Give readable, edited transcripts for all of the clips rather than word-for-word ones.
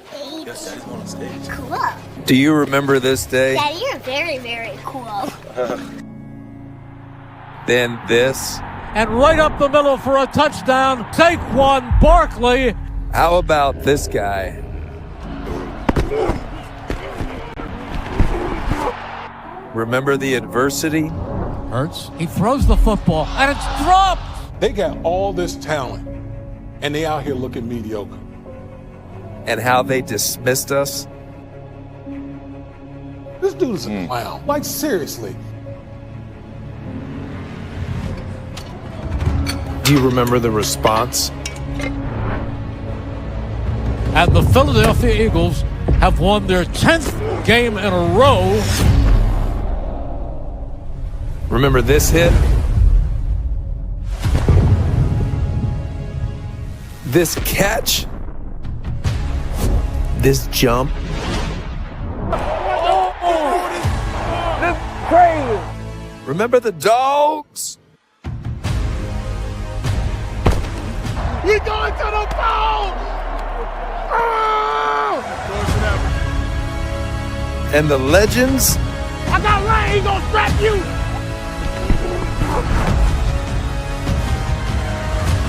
28. Yes, Daddy's on stage. Cool. Do you remember this day? Daddy, you're very, very cool. Then this. And right up the middle for a touchdown, Saquon Barkley. How about this guy? Remember the adversity? Hurts. He throws the football, and it's dropped. They got all this talent, and they out here looking mediocre. And how they dismissed us? This dude is a clown. Like, seriously. Do you remember the response? And the Philadelphia Eagles have won their 10th game in a row. Remember this hit? This catch? This jump? This is crazy. Remember the dogs? We going to the bowl! Oh! And the legends? I got Lane, he gonna strap you!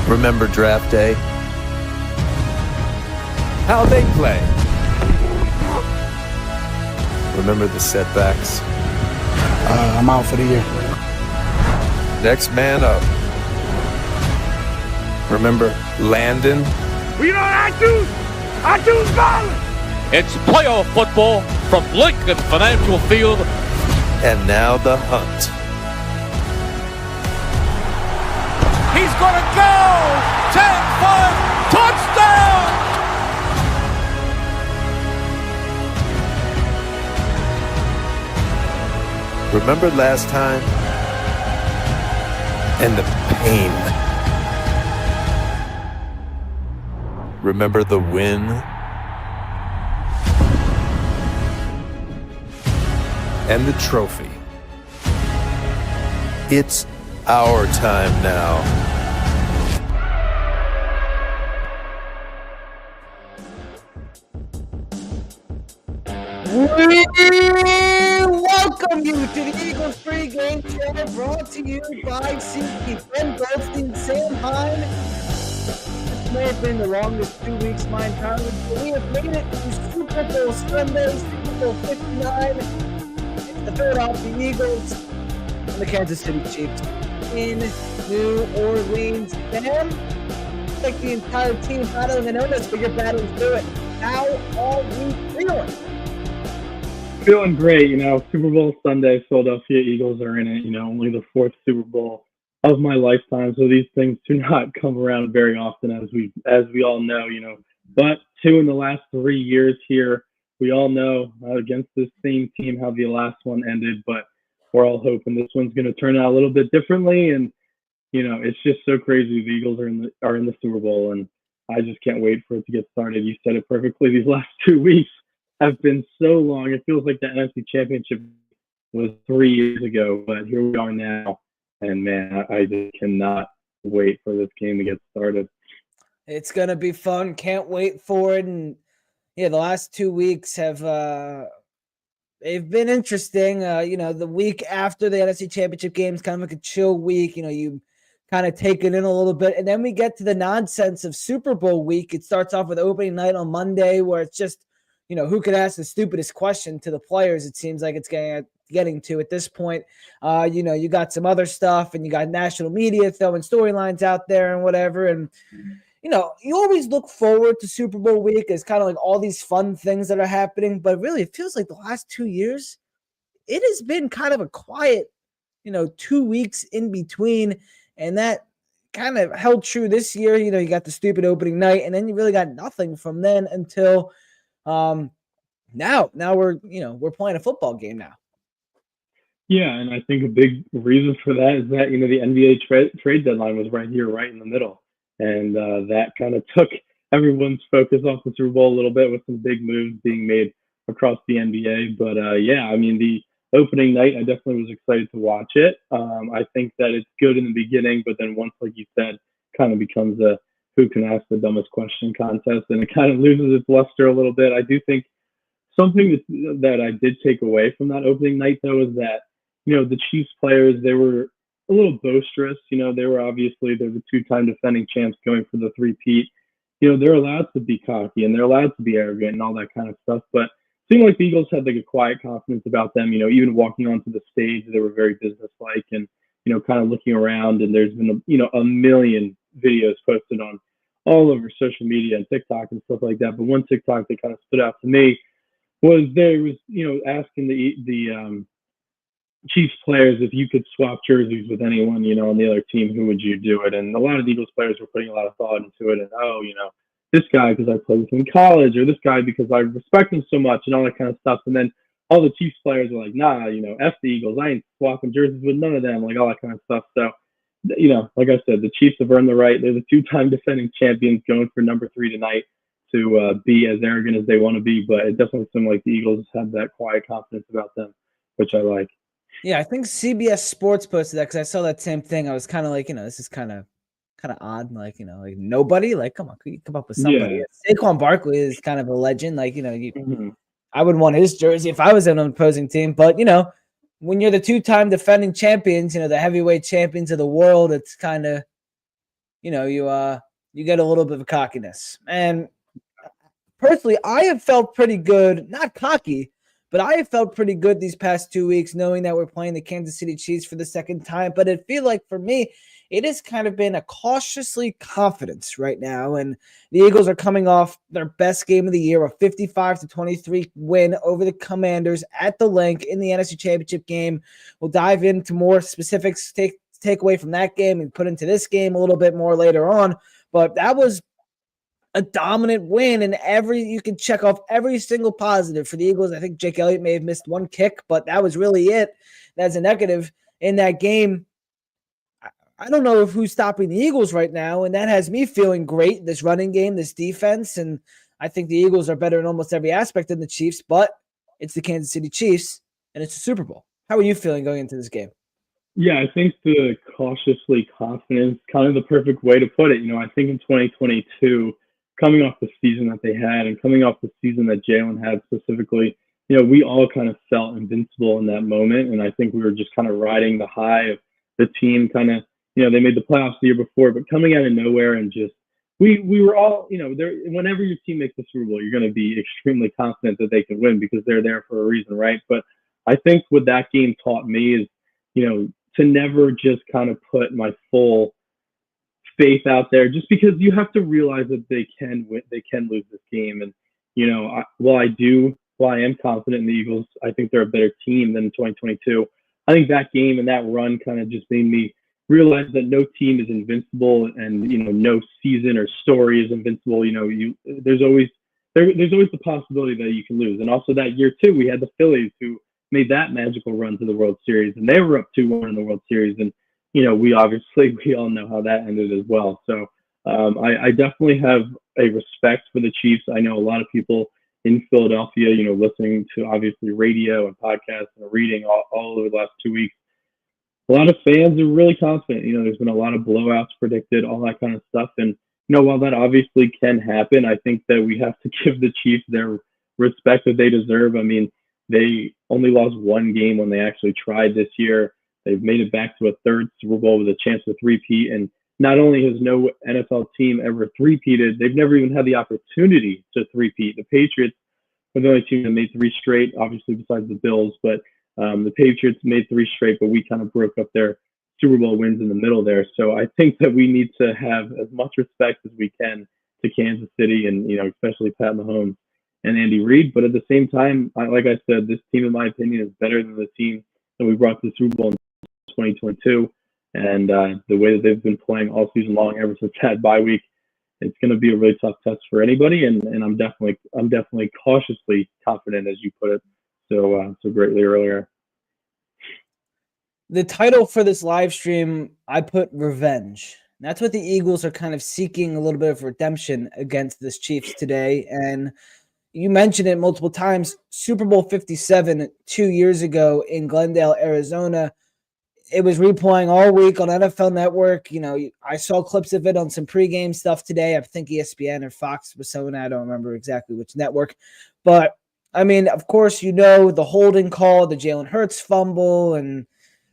Remember draft day? How they play? Remember the setbacks? I'm out for the year. Next man up. Remember Landon? Well, you know what I choose violence! It's playoff football from Lincoln Financial Field. And now the hunt. He's gonna go! 10-5 touchdown! Remember last time? And the pain. Remember the win? And the trophy. It's our time now. We welcome you to the Eagles Pregame Show, brought to you by SeatGeek. Ben Goldstein and Sam Heine. This may have been the longest 2 weeks of my entire life, but we have made it to Super Bowl Sunday, Super Bowl 59. It's the Philadelphia Eagles and the Kansas City Chiefs in New Orleans. Sam, like the entire team battling an illness, but you're battling through it. How are we feeling? Feeling great, Super Bowl Sunday, Philadelphia Eagles are in it, only the fourth Super Bowl of my lifetime. So these things do not come around very often, as we all know, but 2 in the last 3 years here. We all know against this same team how the last one ended, but we're all hoping this one's going to turn out a little bit differently. And, it's just so crazy. The Eagles are in the Super Bowl, and I just can't wait for it to get started. You said it perfectly. These last 2 weeks have been so long. It feels like the NFC Championship was 3 years ago, but here we are now. And man, I just cannot wait for this game to get started. It's going to be fun. Can't wait for it. And yeah, the last 2 weeks have, they've been interesting. The week after the NFC Championship game is kind of like a chill week. You kind of take it in a little bit. And then we get to the nonsense of Super Bowl week. It starts off with opening night on Monday, where it's just, who could ask the stupidest question to the players? It seems like it's getting to at this point. You got some other stuff, and you got national media throwing storylines out there and whatever. And, you always look forward to Super Bowl week as kind of like all these fun things that are happening. But really, it feels like the last 2 years, it has been kind of a quiet, 2 weeks in between. And that kind of held true this year. You got the stupid opening night, and then you really got nothing from then until now we're playing a football game now. Yeah, and I think a big reason for that is that, the NBA trade deadline was right here, right in the middle. And that kind of took everyone's focus off the Super Bowl a little bit, with some big moves being made across the NBA. But the opening night, I definitely was excited to watch it. I think that it's good in the beginning, but then once, like you said, kind of becomes a who can ask the dumbest question contest, and it kind of loses its luster a little bit. I do think something that I did take away from that opening night, though, is that, the Chiefs players, they were a little boisterous. They were obviously, they're the two-time defending champs going for the three-peat. They're allowed to be cocky and they're allowed to be arrogant and all that kind of stuff. But it seemed like the Eagles had like a quiet confidence about them. Even walking onto the stage, they were very businesslike and, kind of looking around. And there's been, a million videos posted on all over social media and TikTok and stuff like that. But one TikTok that kind of stood out to me was there was, asking the Chiefs players if you could swap jerseys with anyone, on the other team, who would you do it? And a lot of the Eagles players were putting a lot of thought into it. And, this guy because I played with him in college, or this guy because I respect him so much and all that kind of stuff. And then all the Chiefs players were like, nah, F the Eagles. I ain't swapping jerseys with none of them, like all that kind of stuff. So, like I said, the Chiefs have earned the right. They're the two-time defending champions going for number 3 tonight to be as arrogant as they want to be. But it definitely seemed like the Eagles have that quiet confidence about them, which I like. Yeah, I think CBS Sports posted that because I saw that same thing. I was kind of like, this is kind of odd. Like, like nobody. Like, come on, could you come up with somebody? Yeah. Saquon Barkley is kind of a legend. Like, I would want his jersey if I was in an opposing team. But when you're the two-time defending champions, the heavyweight champions of the world, it's kind of, you get a little bit of cockiness. And personally, I have felt pretty good, not cocky, but I have felt pretty good these past 2 weeks, knowing that we're playing the Kansas City Chiefs for the second time. But it feels like for me, it has kind of been a cautiously confidence right now. And the Eagles are coming off their best game of the year, a 55-23 win over the Commanders at the Link in the NFC Championship game. We'll dive into more specifics, take away from that game and put into this game a little bit more later on. But that was a dominant win, and you can check off every single positive for the Eagles. I think Jake Elliott may have missed one kick, but that was really it. That's a negative in that game. I don't know who's stopping the Eagles right now, and that has me feeling great, this running game, this defense, and I think the Eagles are better in almost every aspect than the Chiefs, but it's the Kansas City Chiefs, and it's a Super Bowl. How are you feeling going into this game? Yeah, I think the cautiously confident is kind of the perfect way to put it. I think in 2022, coming off the season that they had and coming off the season that Jalen had specifically, we all kind of felt invincible in that moment. And I think we were just kind of riding the high of the team kind of, they made the playoffs the year before, but coming out of nowhere and just, we were all, whenever your team makes the Super Bowl, you're going to be extremely confident that they can win because they're there for a reason, right? But I think what that game taught me is, to never just kind of put my full faith out there, just because you have to realize that they can win, they can lose this game. And while I am confident in the Eagles, I think they're a better team than 2022. I think that game and that run kind of just made me realize that no team is invincible, and no season or story is invincible. There's always the possibility that you can lose. And also that year too, we had the Phillies who made that magical run to the World Series, and they were up 2-1 in the World Series, and we all know how that ended as well. So I definitely have a respect for the Chiefs. I know a lot of people in Philadelphia, listening to obviously radio and podcasts and reading all over the last 2 weeks. A lot of fans are really confident. There's been a lot of blowouts predicted, all that kind of stuff. And, while that obviously can happen, I think that we have to give the Chiefs their respect that they deserve. I mean, they only lost one game when they actually tried this year. They've made it back to a third Super Bowl with a chance to three-peat. And not only has no NFL team ever three-peated, they've never even had the opportunity to three-peat. The Patriots were the only team that made 3 straight, obviously besides the Bills. But the Patriots made 3 straight, but we kind of broke up their Super Bowl wins in the middle there. So I think that we need to have as much respect as we can to Kansas City and, especially Pat Mahomes and Andy Reid. But at the same time, like I said, this team, in my opinion, is better than the team that we brought to the Super Bowl in 2022. And the way that they've been playing all season long ever since that bye week, it's going to be a really tough test for anybody. And I'm definitely cautiously confident, as you put it so greatly earlier. The title for this live stream, I put revenge. That's what the Eagles are kind of seeking, a little bit of redemption against this Chiefs today. And you mentioned it multiple times. Super Bowl 57 2 years ago in Glendale, Arizona. it was replaying all week on NFL Network. I saw clips of it on some pregame stuff today. I think ESPN or Fox was showing. I don't remember exactly which network. But, I mean, of course, the holding call, the Jalen Hurts fumble, and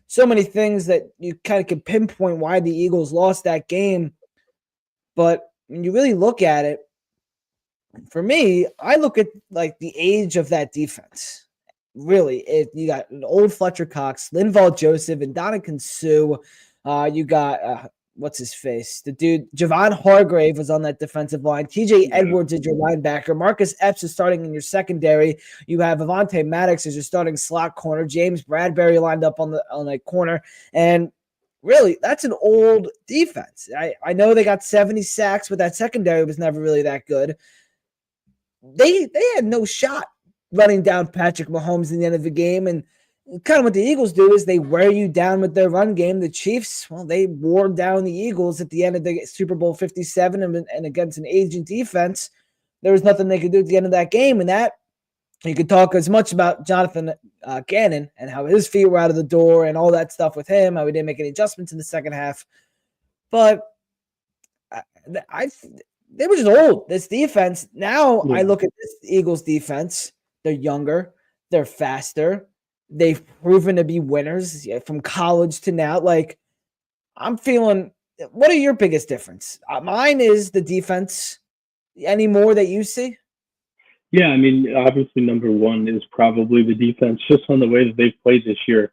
so many things that you kind of can pinpoint why the Eagles lost that game. But when you really look at it, for me, I look at like the age of that defense. Really, you got an old Fletcher Cox, Linval Joseph, and Ndamukong Suh. You got what's his face? The dude Javon Hargrave was on that defensive line. TJ Edwards is your linebacker. Marcus Epps is starting in your secondary. You have Avonte Maddox as your starting slot corner. James Bradbury lined up on the corner, and really, that's an old defense. I know they got 70 sacks, but that secondary was never really that good. They had no shot running down Patrick Mahomes in the end of the game. And kind of what the Eagles do is they wear you down with their run game. The Chiefs, well, they wore down the Eagles at the end of the Super Bowl 57 and against an aging defense. There was nothing they could do at the end of that game. And that, you could talk as much about Jonathan Gannon and how his feet were out of the door and all that stuff with him, how he didn't make any adjustments in the second half. But they were just old, this defense. Now I look at this Eagles defense. They're younger. They're faster. They've proven to be winners from college to now. Like, I'm feeling, what are your biggest difference? Mine is the defense. Any more that you see? Yeah, I mean, obviously number one is probably the defense, just on the way that they've played this year.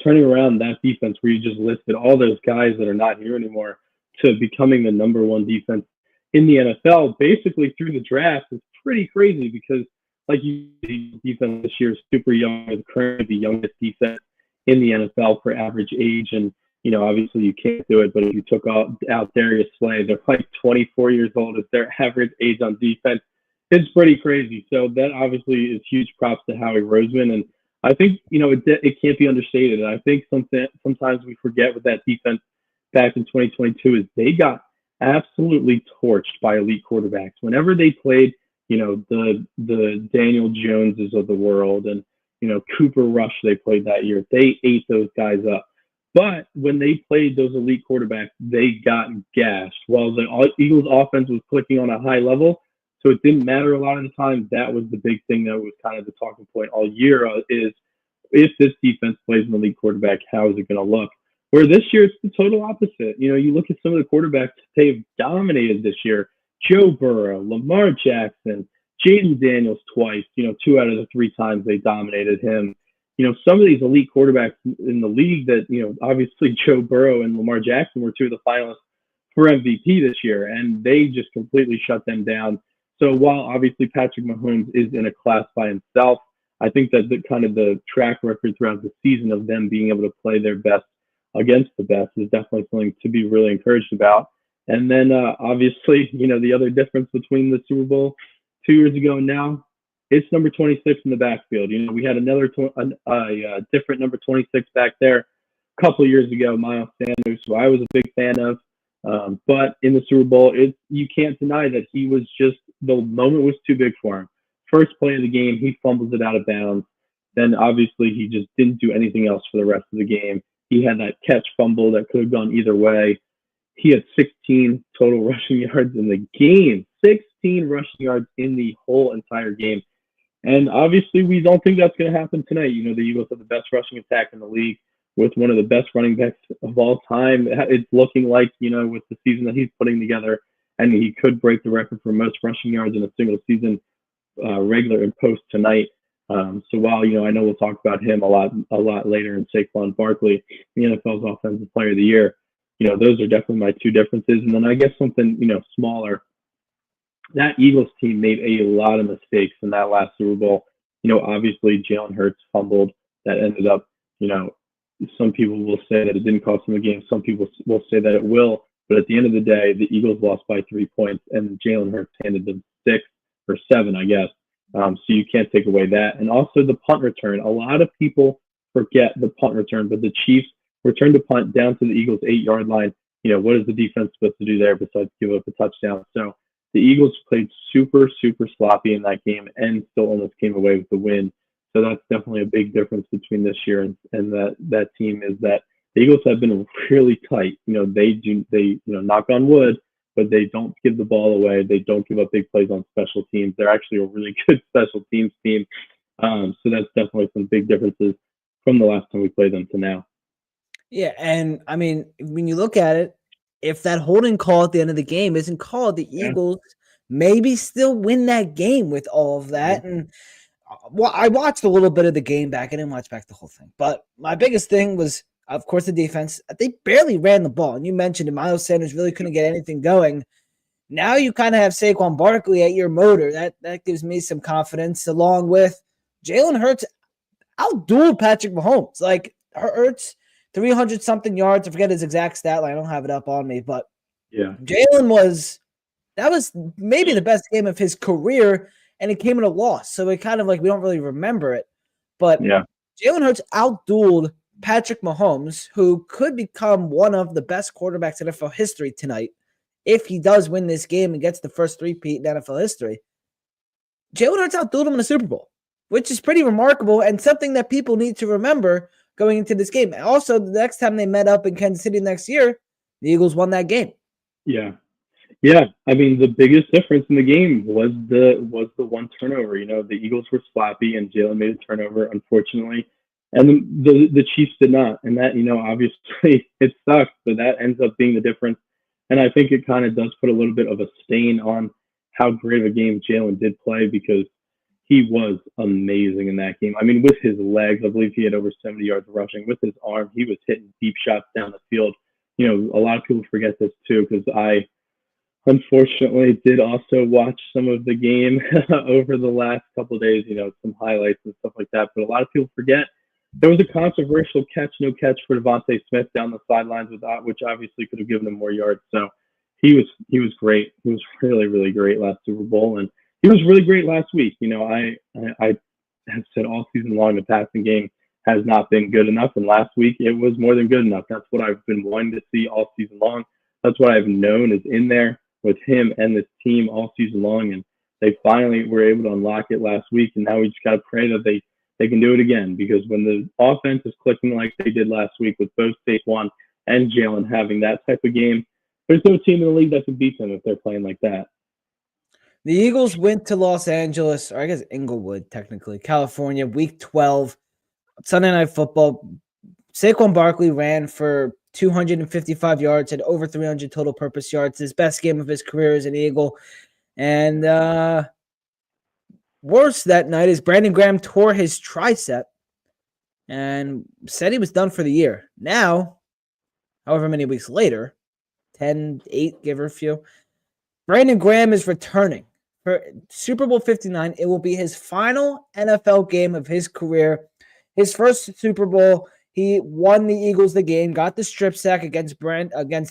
Turning around that defense where you just listed all those guys that are not here anymore to becoming the number one defense in the NFL, basically through the draft, is pretty crazy because, like the defense this year is super young, is currently the youngest defense in the NFL for average age. And, obviously you can't do it, but if you took out Darius Slay, they're like 24 years old as their average age on defense. It's pretty crazy. So that obviously is huge props to Howie Roseman. And I think, it can't be understated. And I think sometimes we forget with that defense back in 2022 is they got absolutely torched by elite quarterbacks. Whenever they played, the Daniel Joneses of the world and, Cooper Rush they played that year, they ate those guys up. But when they played those elite quarterbacks, they got gashed. While the Eagles offense was clicking on a high level, so it didn't matter a lot of the time. That was the big thing that was kind of the talking point all year is if this defense plays an elite quarterback, how is it going to look? Where this year, it's the total opposite. You look at some of the quarterbacks they've dominated this year. Joe Burrow, Lamar Jackson, Jaden Daniels twice, 2 out of the 3 times they dominated him. Some of these elite quarterbacks in the league that, obviously Joe Burrow and Lamar Jackson were 2 of the finalists for MVP this year, and they just completely shut them down. So while obviously Patrick Mahomes is in a class by himself, I think that the track record throughout the season of them being able to play their best against the best is definitely something to be really encouraged about. And then obviously, the other difference between the Super Bowl 2 years ago and now, it's number 26 in the backfield. We had another different number 26 back there a couple of years ago, Miles Sanders, who I was a big fan of. But in the Super Bowl, you can't deny that he was just, the moment was too big for him. First play of the game, he fumbles it out of bounds. Then obviously he just didn't do anything else for the rest of the game. He had that catch fumble that could have gone either way. He had 16 total rushing yards in the game. 16 rushing yards in the whole entire game. And obviously we don't think that's going to happen tonight. The Eagles have the best rushing attack in the league with one of the best running backs of all time. It's looking like, with the season that he's putting together, and he could break the record for most rushing yards in a single season, regular and post tonight. So while, I know we'll talk about him a lot later in Saquon Barkley, the NFL's Offensive Player of the Year, those are definitely my 2 differences. And then I guess something, smaller, that Eagles team made a lot of mistakes in that last Super Bowl. Obviously Jalen Hurts fumbled. That ended up, some people will say that it didn't cost them the game. Some people will say that it will. But at the end of the day, the Eagles lost by 3 points, and Jalen Hurts handed them 6 or 7, I guess. So you can't take away that. And also the punt return. A lot of people forget the punt return, but the Chiefs returned a punt down to the Eagles' 8-yard line. What is the defense supposed to do there besides give up a touchdown? So the Eagles played super, super sloppy in that game and still almost came away with the win. So that's definitely a big difference between this year and that team, is that the Eagles have been really tight. They knock on wood, but they don't give the ball away. They don't give up big plays on special teams. They're actually a really good special teams team. So that's definitely some big differences from the last time we played them to now. Yeah, and I mean, when you look at it, if that holding call at the end of the game isn't called, the Eagles maybe still win that game with all of that. And well, I watched a little bit of the game back. I didn't watch back the whole thing. But my biggest thing was, of course, the defense. They barely ran the ball. And you mentioned it, Miles Sanders really couldn't get anything going. Now you kind of have Saquon Barkley at your motor. That gives me some confidence, along with Jalen Hurts outdueled Patrick Mahomes. Like, Hurts, 300-something yards. I forget his exact stat line. I don't have it up on me. But yeah, Jalen that was maybe the best game of his career, and it came in a loss. So it kind of like we don't really remember it. But yeah, Jalen Hurts outdueled Patrick Mahomes, who could become one of the best quarterbacks in NFL history tonight if he does win this game and gets the first three-peat in NFL history. Jalen Hurts outdueled him in the Super Bowl, which is pretty remarkable and something that people need to remember going into this game. Also, the next time they met up in Kansas City next year, the Eagles won that game. Yeah. Yeah. I mean, the biggest difference in the game was the one turnover. The Eagles were sloppy and Jalen made a turnover, unfortunately. And the Chiefs did not. And that, obviously it sucks, but that ends up being the difference. And I think it kind of does put a little bit of a stain on how great of a game Jalen did play, because he was amazing in that game. I mean, with his legs, I believe he had over 70 yards rushing. With his arm, he was hitting deep shots down the field. A lot of people forget this too, because I unfortunately did also watch some of the game over the last couple of days, some highlights and stuff like that. But a lot of people forget there was a controversial no catch for Devontae Smith down the sidelines, which obviously could have given him more yards. So he was great. He was really, really great last Super Bowl. And he was really great last week. I have said all season long the passing game has not been good enough, and last week it was more than good enough. That's what I've been wanting to see all season long. That's what I've known is in there with him and this team all season long, and they finally were able to unlock it last week, and now we just got to pray that they can do it again, because when the offense is clicking like they did last week with both Saquon and Jalen having that type of game, there's no team in the league that can beat them if they're playing like that. The Eagles went to Los Angeles, or I guess Inglewood, technically, California, Week 12, Sunday Night Football. Saquon Barkley ran for 255 yards, had over 300 total purpose yards, his best game of his career as an Eagle. And worse that night is Brandon Graham tore his tricep and said he was done for the year. Now, however many weeks later, 10, 8, give or a few, Brandon Graham is returning for Super Bowl 59. It will be his final NFL game of his career. His first Super Bowl, he won the Eagles the game, got the strip sack against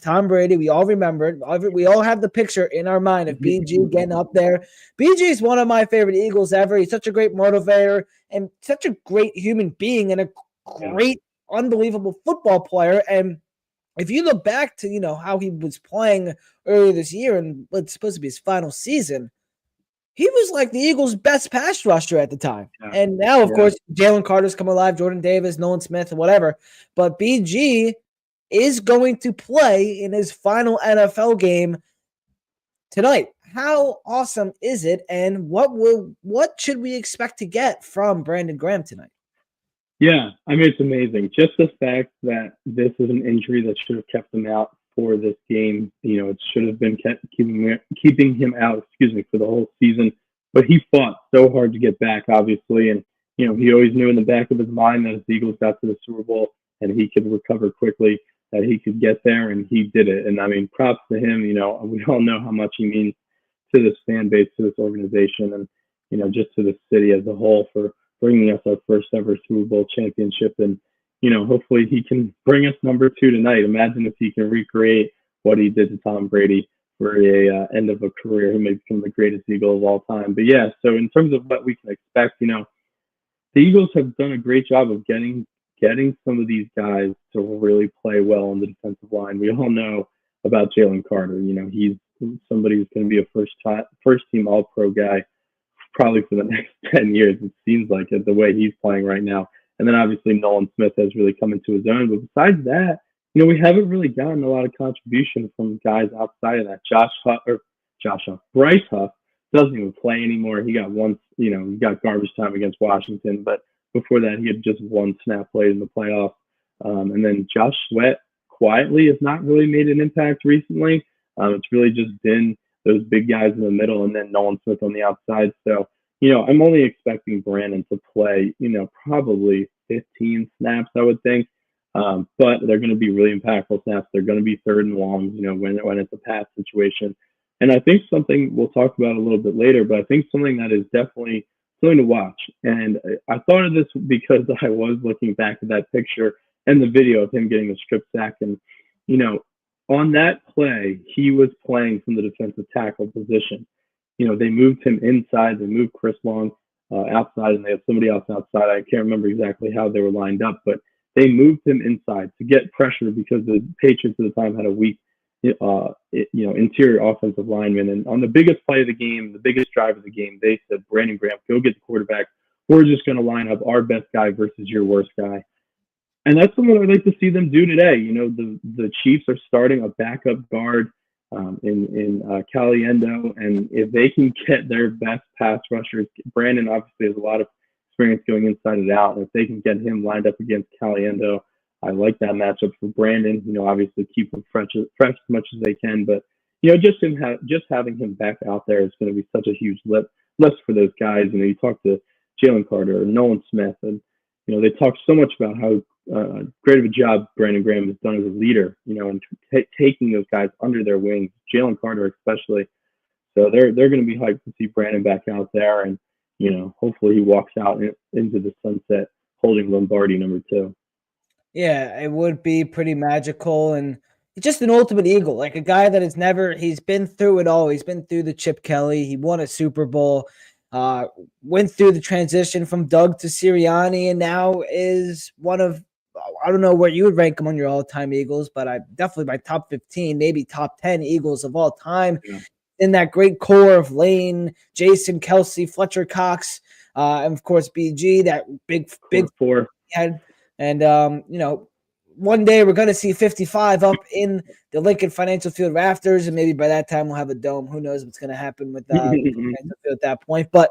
Tom Brady. We all remember it. We all have the picture in our mind of BG getting up there. BG is one of my favorite Eagles ever. He's such a great motivator and such a great human being and a great, unbelievable football player. And if you look back to, how he was playing earlier this year and what's supposed to be his final season, he was like the Eagles' best pass rusher at the time. Yeah. And now, of course, Jalen Carter's come alive, Jordan Davis, Nolan Smith, and whatever. But BG is going to play in his final NFL game tonight. How awesome is it? And what should we expect to get from Brandon Graham tonight? Yeah, I mean, it's amazing. Just the fact that this is an injury that should have kept him out for this game. It should have been keeping him out, for the whole season. But he fought so hard to get back, obviously. And, he always knew in the back of his mind that if the Eagles got to the Super Bowl and he could recover quickly, that he could get there, and he did it. And, I mean, props to him. We all know how much he means to this fan base, to this organization, and, just to the city as a whole for bringing us our first ever Super Bowl championship. And, hopefully he can bring us number 2 tonight. Imagine if he can recreate what he did to Tom Brady for a end of a career. He may become the greatest Eagle of all time. But yeah, so in terms of what we can expect, the Eagles have done a great job of getting some of these guys to really play well on the defensive line. We all know about Jalen Carter. He's somebody who's going to be a first team All-Pro guy probably for the next 10 years. It seems like it, the way he's playing right now. And then obviously Nolan Smith has really come into his own. But besides that, we haven't really gotten a lot of contribution from guys outside of that. Bryce Huff doesn't even play anymore. He got he got garbage time against Washington, but before that, he had just one snap played in the playoffs. And then Josh Sweat quietly has not really made an impact recently. It's really just been those big guys in the middle and then Nolan Smith on the outside. So, I'm only expecting Brandon to play, probably 15 snaps, I would think. But they're going to be really impactful snaps. They're going to be third and longs, when it's a pass situation. And I think something we'll talk about a little bit later, but I think something that is definitely something to watch. And I thought of this because I was looking back at that picture and the video of him getting a strip sack. And, on that play, he was playing from the defensive tackle position. They moved him inside. They moved Chris Long outside, and they had somebody else outside. I can't remember exactly how they were lined up, but they moved him inside to get pressure because the Patriots at the time had a weak, interior offensive lineman. And on the biggest play of the game, the biggest drive of the game, they said, Brandon Graham, go get the quarterback. We're just going to line up our best guy versus your worst guy. And that's something I'd like to see them do today. The Chiefs are starting a backup guard in Caliendo, and if they can get their best pass rushers, Brandon obviously has a lot of experience going inside and out, and if they can get him lined up against Caliendo, I like that matchup for Brandon. Obviously keep him fresh as much as they can, but just having him back out there is going to be such a huge lift for those guys. You talk to Jalen Carter or Nolan Smith, and they talk so much about how great of a job Brandon Graham has done as a leader, and taking those guys under their wings, Jalen Carter especially. So they're going to be hyped to see Brandon back out there, and hopefully he walks out into the sunset holding Lombardi number 2. Yeah, it would be pretty magical, and just an ultimate Eagle, like a guy that he's been through it all. He's been through the Chip Kelly. He won a Super Bowl, went through the transition from Doug to Sirianni, and now is one of, I don't know where you would rank him on your all-time Eagles, but I definitely my top 15, maybe top 10 Eagles of all time. Yeah. In that great core of Lane, Jason Kelsey, Fletcher Cox, and of course BG, that big four he had. And one day we're going to see 55 up in the Lincoln Financial Field rafters, and maybe by that time we'll have a dome. Who knows what's going to happen with Financial Field at that point? But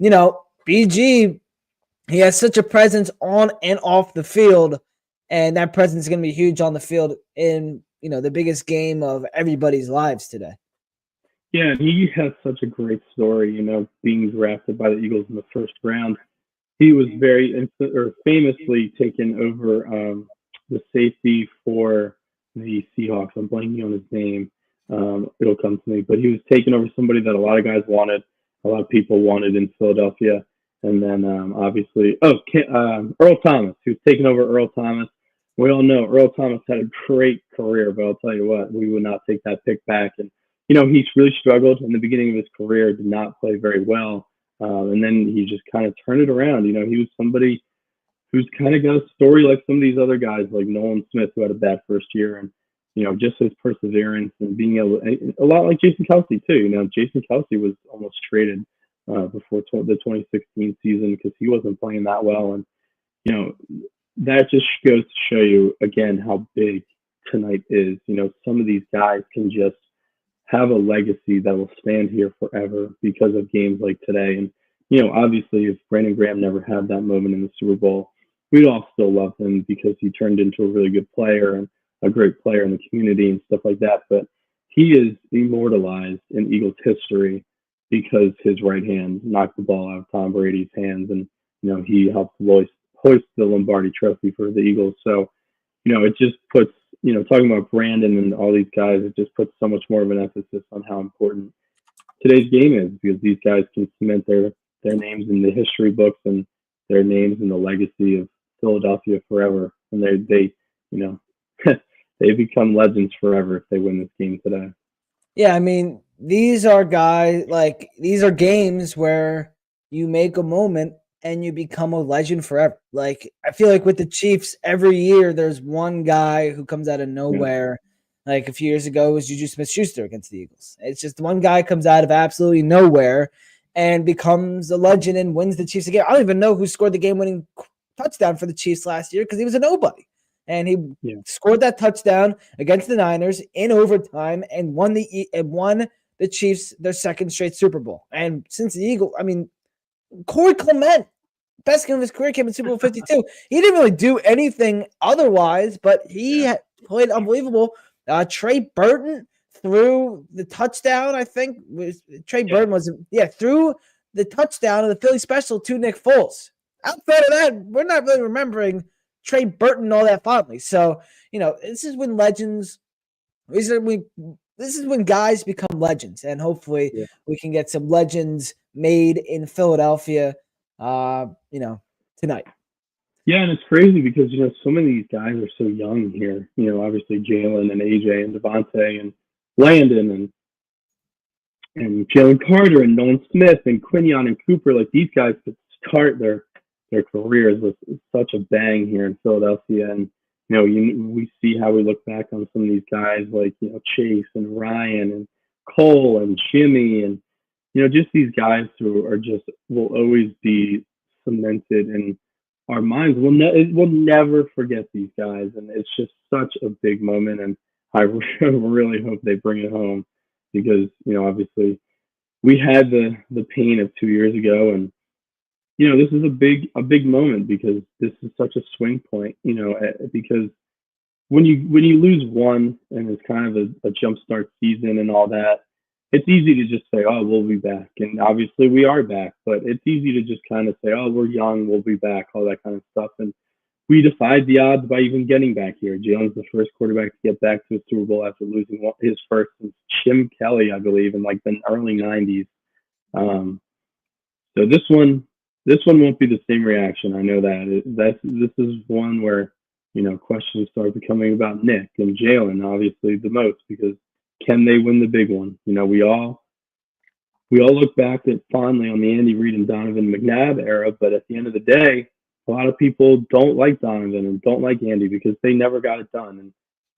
BG, he has such a presence on and off the field, and that presence is going to be huge on the field in the biggest game of everybody's lives today. Yeah, he has such a great story. Being drafted by the Eagles in the first round. He was famously taken over the safety for the Seahawks. I'm blanking on his name. It'll come to me. But he was taken over somebody that a lot of guys wanted, a lot of people wanted in Philadelphia. And then obviously, Earl Thomas. He was taking over Earl Thomas. We all know Earl Thomas had a great career, but I'll tell you what, we would not take that pick back. And, he's really struggled in the beginning of his career, did not play very well. And then he just kind of turned it around. He was somebody who's kind of got a story like some of these other guys, like Nolan Smith, who had a bad first year, and just his perseverance and being able, a lot like Jason Kelsey too. Jason Kelsey was almost traded before the 2016 season because he wasn't playing that well, and that just goes to show you again how big tonight is. Some of these guys can just have a legacy that will stand here forever because of games like today. And, obviously if Brandon Graham never had that moment in the Super Bowl, we'd all still love him because he turned into a really good player and a great player in the community and stuff like that. But he is immortalized in Eagles history because his right hand knocked the ball out of Tom Brady's hands. And, he helped hoist the Lombardi trophy for the Eagles. So, it just puts, talking about Brandon and all these guys, it just puts so much more of an emphasis on how important today's game is because these guys can cement their names in the history books and their names in the legacy of Philadelphia forever. And they they become legends forever if they win this game today. Yeah, I mean, these are games where you make a moment and you become a legend forever. Like, I feel like with the Chiefs, every year there's one guy who comes out of nowhere. Yeah. Like a few years ago, it was Juju Smith-Schuster against the Eagles. It's just one guy comes out of absolutely nowhere and becomes a legend and wins the Chiefs again. I don't even know who scored the game-winning touchdown for the Chiefs last year because he was a nobody. And he scored that touchdown against the Niners in overtime and won the Chiefs their second straight Super Bowl. And since the Eagles, I mean, Corey Clement, best game of his career, came in Super Bowl 52. He didn't really do anything otherwise, but he played unbelievable. Trey Burton threw the touchdown, I think. Burton threw the touchdown of the Philly special to Nick Foles. Outside of that, we're not really remembering Trey Burton all that fondly. So, this is when legends, this is when guys become legends, and hopefully we can get some legends made in Philadelphia, tonight. Yeah, and it's crazy because, so many of these guys are so young here. Obviously Jalen and AJ and Devontae and Landon and Jalen Carter and Nolan Smith and Quinion and Cooper. Like, these guys could start their careers with such a bang here in Philadelphia. And, we see how we look back on some of these guys like, Chase and Ryan and Cole and Jimmy and, just these guys who will always be cemented in our minds. We'll never forget these guys. And it's just such a big moment. And I really hope they bring it home because, obviously we had the pain of 2 years ago, and, this is a big moment because this is such a swing point, because when you lose one and it's kind of a jumpstart season and all that, it's easy to just say, oh, we'll be back. And obviously we are back, but it's easy to just kind of say, oh, we're young, we'll be back, all that kind of stuff. And we defied the odds by even getting back here. Jalen's the first quarterback to get back to a Super Bowl after losing his first since Jim Kelly, I believe, in like the early 90s. So this one won't be the same reaction. I know that. This is one where, questions start becoming about Nick and Jalen, obviously the most, because can they win the big one? We all look back fondly on the Andy Reid and Donovan McNabb era, but at the end of the day, a lot of people don't like Donovan and don't like Andy because they never got it done. And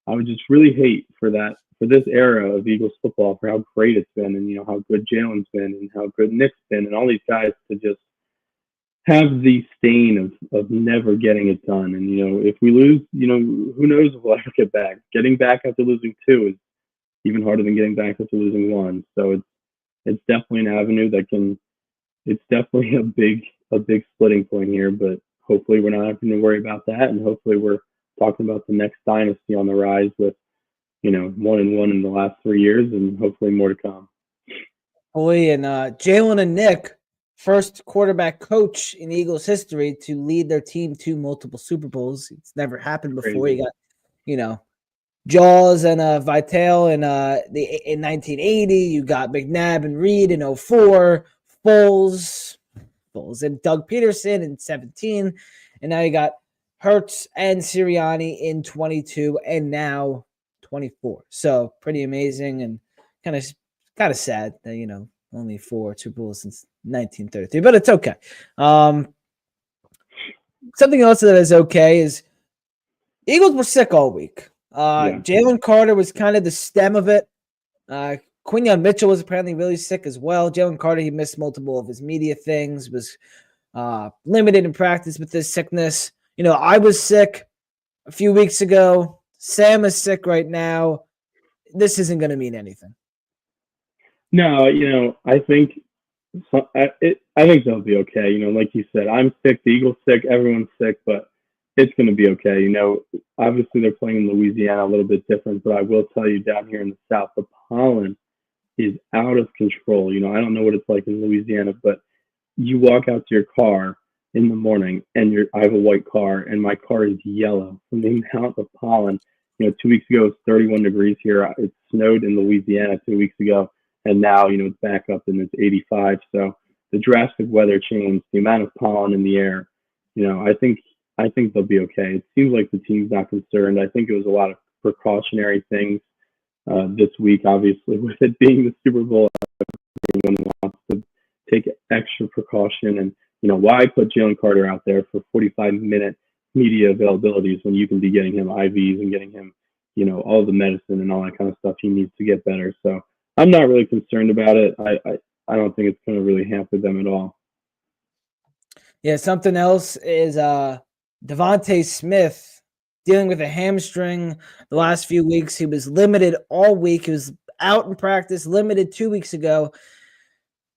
I would just really hate for this era of Eagles football, for how great it's been and, how good Jalen's been and how good Nick's been and all these guys to just have the stain of never getting it done. And, if we lose, who knows if we'll ever get back. Getting back after losing 2 is even harder than getting back after losing 1. So it's definitely an avenue it's definitely a big splitting point here, but hopefully we're not having to worry about that. And hopefully we're talking about the next dynasty on the rise with, 1-1 in the last 3 years and hopefully more to come. Boy, and Jalen and Nick, first quarterback coach in Eagles history to lead their team to multiple Super Bowls. It's never happened before. Crazy. You got, Jaws and Vitale in 1980. You got McNabb and Reed in 2004. Foles and Doug Peterson in 2017. And now you got Hurts and Sirianni in 2022 and now 2024. So pretty amazing and kind of sad that, only 4 Super Bowls since 1933, but it's okay. Something else that is okay is Eagles were sick all week. Jalen Carter was kind of the stem of it. Quinion Mitchell was apparently really sick as well. Jalen Carter, he missed multiple of his media things, was limited in practice with this sickness. I was sick a few weeks ago. Sam is sick right now. This isn't going to mean anything. No, I think they'll be okay. Like you said, I'm sick, the Eagles sick, everyone's sick, but it's going to be okay. Obviously they're playing in Louisiana a little bit different, but I will tell you down here in the South, the pollen is out of control. I don't know what it's like in Louisiana, but you walk out to your car in the morning and I have a white car and my car is yellow from the amount of pollen. 2 weeks ago, it's 31 degrees here. It snowed in Louisiana 2 weeks ago. And now, it's back up and it's 85. So the drastic weather change, the amount of pollen in the air, I think they'll be okay. It seems like the team's not concerned. I think it was a lot of precautionary things this week, obviously, with it being the Super Bowl. Everyone wants to take extra precaution. And, why put Jalen Carter out there for 45-minute media availabilities when you can be getting him IVs and getting him, all the medicine and all that kind of stuff he needs to get better. So I'm not really concerned about it. I don't think it's going to really hamper them at all. Yeah, something else is Devontae Smith dealing with a hamstring the last few weeks. He was limited all week. He was out in practice, limited 2 weeks ago.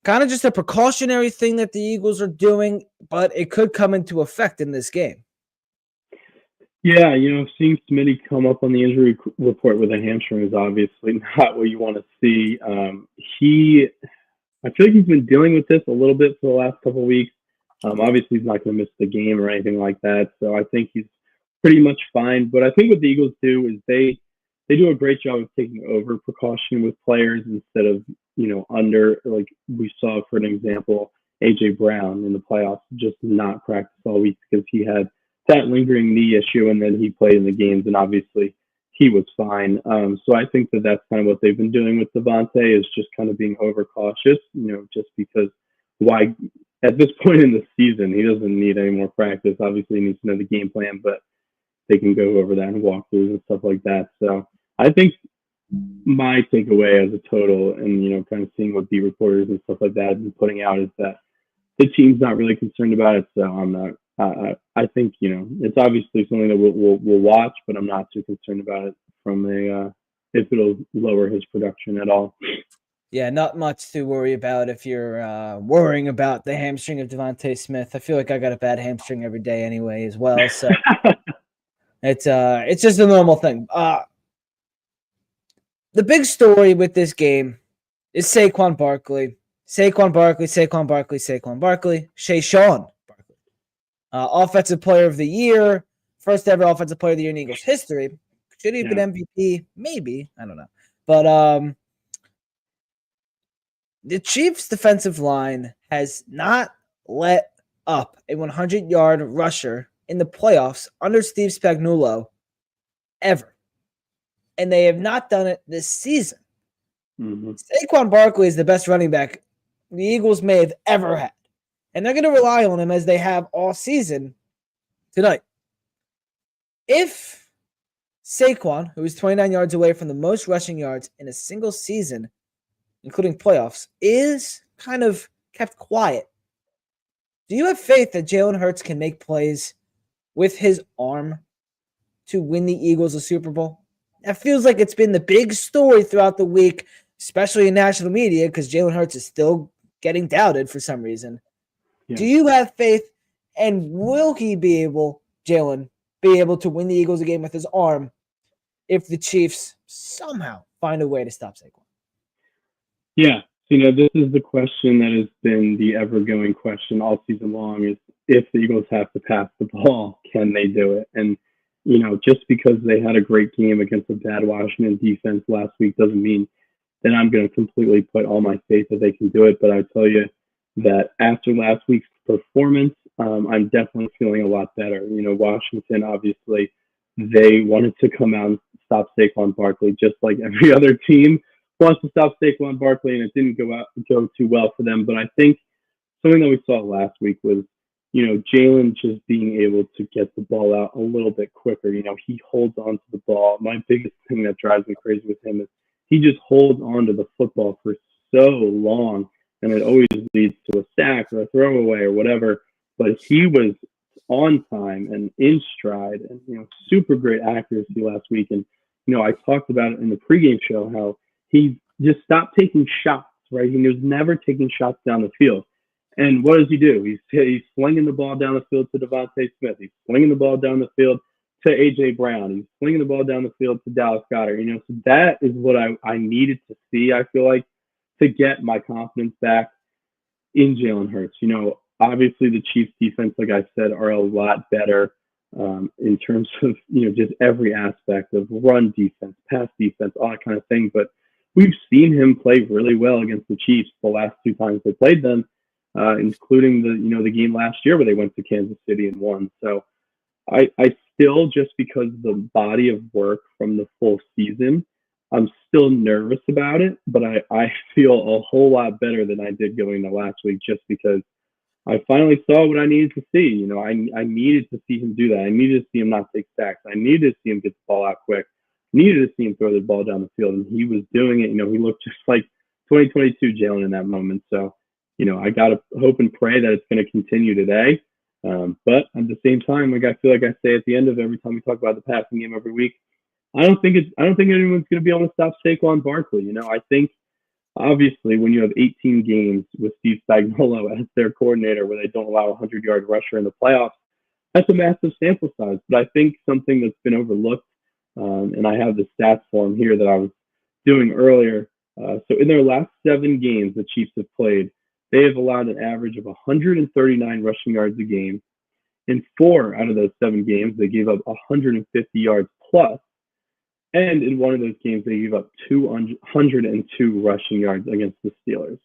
Kind of just a precautionary thing that the Eagles are doing, but it could come into effect in this game. Yeah, seeing Smitty come up on the injury report with a hamstring is obviously not what you want to see. I feel like he's been dealing with this a little bit for the last couple of weeks. Obviously, he's not going to miss the game or anything like that, so I think he's pretty much fine. But I think what the Eagles do is they do a great job of taking over precaution with players instead of under. Like we saw, for an example, AJ Brown in the playoffs just not practice all week because he had that lingering knee issue, and then he played in the games, and obviously he was fine. So I think that that's kind of what they've been doing with Devontae, is just kind of being overcautious, just because why at this point in the season he doesn't need any more practice. Obviously he needs to know the game plan, but they can go over that and walkthroughs and stuff like that. So I think my takeaway as a total, and kind of seeing what beat reporters and stuff like that have been putting out, is that the team's not really concerned about it. So I'm not. I think it's obviously something that we'll watch, but I'm not too concerned about it from if it'll lower his production at all. Yeah, not much to worry about if you're worrying about the hamstring of Devontae Smith. I feel like I got a bad hamstring every day anyway as well, so it's just a normal thing. The big story with this game is Saquon Barkley. Shea Sean Barkley. Offensive Player of the Year, first ever Offensive Player of the Year in Eagles history. Should he have been MVP? Maybe. I don't know. But the Chiefs' defensive line has not let up a 100-yard rusher in the playoffs under Steve Spagnuolo ever. And they have not done it this season. Mm-hmm. Saquon Barkley is the best running back the Eagles may have ever had. And they're going to rely on him as they have all season tonight. If Saquon, who is 29 yards away from the most rushing yards in a single season, including playoffs, is kind of kept quiet, do you have faith that Jalen Hurts can make plays with his arm to win the Eagles a Super Bowl? That feels like it's been the big story throughout the week, especially in national media, because Jalen Hurts is still getting doubted for some reason. Yeah. Do you have faith, and will he be able, Jalen, be able to win the Eagles a game with his arm if the Chiefs somehow find a way to stop Saquon? Yeah, this is the question that has been the ever-going question all season long, is if the Eagles have to pass the ball, can they do it? And, just because they had a great game against a bad Washington defense last week doesn't mean that I'm going to completely put all my faith that they can do it. But I tell you that after last week's performance, I'm definitely feeling a lot better. Washington, obviously, they wanted to come out and stop Saquon Barkley, just like every other team wants to stop Saquon Barkley, and it didn't go too well for them. But I think something that we saw last week was, Jalen just being able to get the ball out a little bit quicker. He holds on to the ball. My biggest thing that drives me crazy with him is he just holds on to the football for so long, and it always leads to a sack or a throwaway or whatever. But he was on time and in stride, and super great accuracy last week. And I talked about it in the pregame show how he just stopped taking shots. Right, he was never taking shots down the field. And what does he do? He's slinging the ball down the field to Devontae Smith. He's slinging the ball down the field to AJ Brown. He's slinging the ball down the field to Dallas Goedert. So that is what I needed to see, I feel like, to get my confidence back in Jalen Hurts. Obviously the Chiefs defense, like I said, are a lot better in terms of, just every aspect of run defense, pass defense, all that kind of thing. But we've seen him play really well against the Chiefs the last two times they played them, including the game last year where they went to Kansas City and won. So I still, just because of the body of work from the full season, I'm still nervous about it, but I feel a whole lot better than I did going into last week, just because I finally saw what I needed to see. I needed to see him do that. I needed to see him not take sacks. I needed to see him get the ball out quick. I needed to see him throw the ball down the field, and he was doing it. He looked just like 2022 Jalen in that moment. So, I got to hope and pray that it's going to continue today. But at the same time, like I feel like I say at the end of every time we talk about the passing game every week, I don't think anyone's going to be able to stop Saquon Barkley. You know, I think obviously when you have 18 games with Steve Spagnuolo as their coordinator where they don't allow a 100-yard rusher in the playoffs, that's a massive sample size. But I think something that's been overlooked, and I have the stats form here that I was doing earlier. So in their last 7 games the Chiefs have played, they have allowed an average of 139 rushing yards a game. In 4 out of those 7 games, they gave up 150 yards plus. And in one of those games, they gave up 202 rushing yards against the Steelers.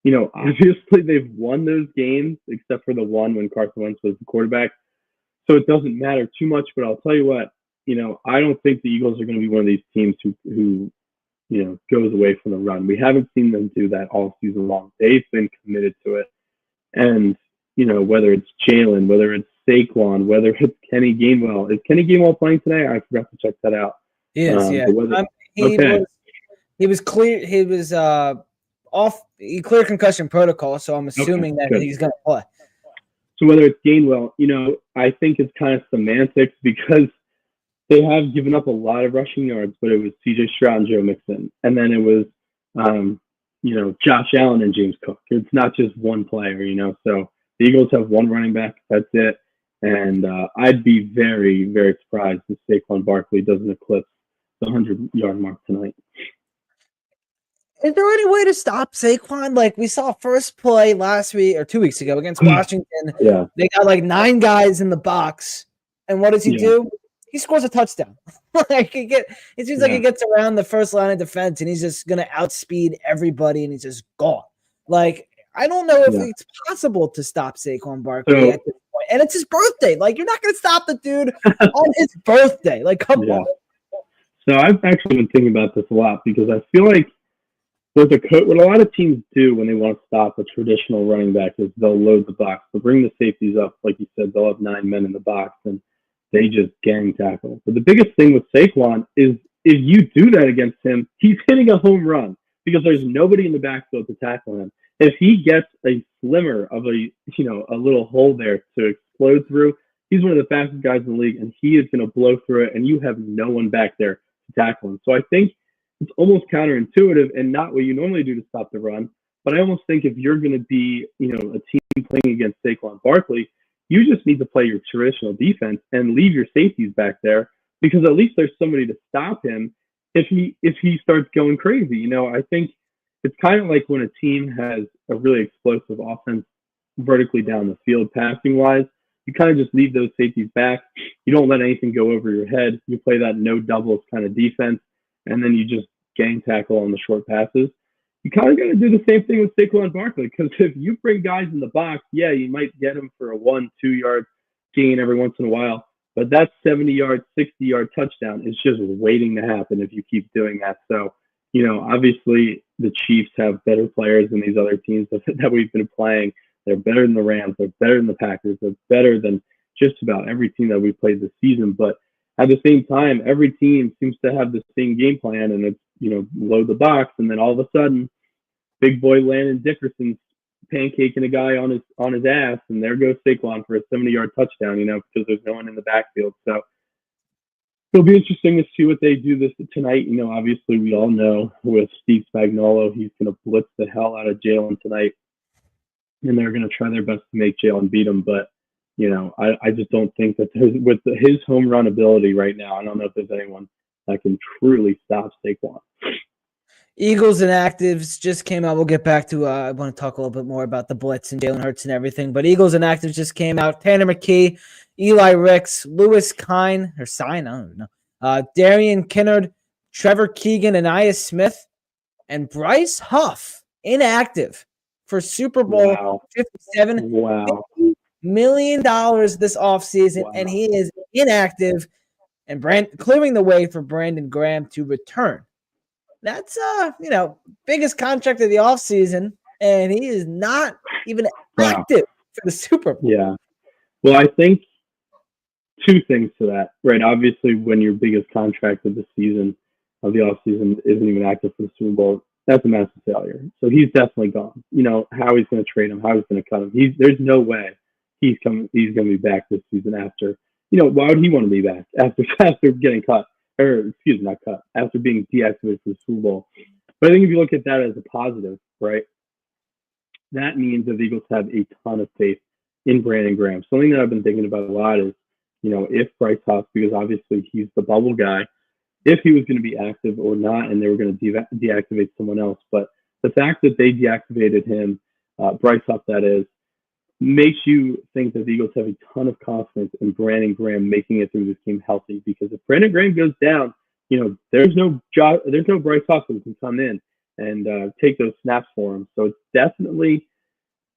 You know, obviously they've won those games, except for the one when Carson Wentz was the quarterback. So it doesn't matter too much. But I'll tell you what, you know, I don't think the Eagles are going to be one of these teams who you know, goes away from the run. We haven't seen them do that all season long. They've been committed to it. And, you know, whether it's Jalen, whether it's Saquon, whether it's Kenny Gainwell. Is Kenny Gainwell playing today? I forgot to check that out. He is, yeah. He was clear. He was off. He cleared concussion protocol, so I'm assuming that he's going to play. So whether it's Gainwell, you know, I think it's kind of semantics because they have given up a lot of rushing yards, but it was C.J. Stroud and Joe Mixon. And then it was, you know, Josh Allen and James Cook. It's not just one player, you know. So the Eagles have one running back. That's it. And I'd be very, very surprised if Saquon Barkley doesn't eclipse the 100-yard mark tonight. Is there any way to stop Saquon? Like we saw first play last week or 2 weeks ago against Washington. Yeah. They got like 9 guys in the box. And what does he do? He scores a touchdown. Like it seems like he gets around the first line of defense and he's just gonna outspeed everybody and he's just gone. Like I don't know if it's possible to stop Saquon Barkley at this point. And it's his birthday. Like you're not gonna stop the dude on his birthday. Like come on. So I've actually been thinking about this a lot because I feel like what a lot of teams do when they want to stop a traditional running back is they'll load the box. They'll bring the safeties up, like you said, they'll have 9 men in the box and they just gang tackle. But the biggest thing with Saquon is if you do that against him, he's hitting a home run because there's nobody in the backfield to tackle him. If he gets a slimmer of a little hole there to explode through, he's one of the fastest guys in the league, and he is going to blow through it, and you have no one back there to tackle him. So I think it's almost counterintuitive and not what you normally do to stop the run. But I almost think if you're going to be, you know, a team playing against Saquon Barkley, you just need to play your traditional defense and leave your safeties back there because at least there's somebody to stop him if he starts going crazy. You know, I think it's kind of like when a team has a really explosive offense vertically down the field passing wise, you kind of just leave those safeties back. You don't let anything go over your head. You play that no doubles kind of defense, and then you just gang tackle on the short passes. You kind of got to do the same thing with Saquon Barkley because if you bring guys in the box, yeah, you might get them for a 1-2 yard gain every once in a while, but that 70-yard, 60-yard touchdown is just waiting to happen if you keep doing that. So, you know, obviously the Chiefs have better players than these other teams that we've been playing. They're better than the Rams. They're better than the Packers. They're better than just about every team that we've played this season. But at the same time, every team seems to have the same game plan, and it's, you know, load the box, and then all of a sudden, big boy Landon Dickerson's pancaking a guy on his ass, and there goes Saquon for a 70-yard touchdown, you know, because there's no one in the backfield. So it'll be interesting to see what they do this tonight. You know, obviously we all know with Steve Spagnuolo, he's going to blitz the hell out of Jalen tonight, and they're going to try their best to make Jalen beat him. But, you know, I just don't think that with his home run ability right now, I don't know if there's anyone that can truly stop Saquon. Eagles and actives just came out. We'll get back to I want to talk a little bit more about the blitz and Jalen Hurts and everything. But Eagles and actives just came out. Tanner McKee, Eli Ricks, Lewis Kine, or Sign, I don't know. Darian Kinnard, Trevor Keegan, Aniyah Smith, and Bryce Huff inactive for Super Bowl 57. Wow. $50 million this offseason, and he is inactive and clearing the way for Brandon Graham to return. That's you know, biggest contract of the offseason, and he is not even active for the Super Bowl. Yeah. Well, I think two things to that, right? Obviously, when your biggest contract of the season, of the offseason, isn't even active for the Super Bowl, that's a massive failure. So he's definitely gone. You know, how he's going to trade him, how he's going to cut him. There's no way he's going to be back this season after, why would he want to be back after getting cut, or excuse me, not cut, after being deactivated for the Super Bowl? But I think if you look at that as a positive, right, that means that the Eagles have a ton of faith in Brandon Graham. Something that I've been thinking about a lot is, if Bryce Huff, because obviously he's the bubble guy, if he was going to be active or not, and they were going to deactivate someone else. But the fact that they deactivated him, Bryce Huff that is, makes you think that the Eagles have a ton of confidence in Brandon Graham making it through this game healthy. Because if Brandon Graham goes down, there's no Bryce Huff who can come in and take those snaps for him. So it's definitely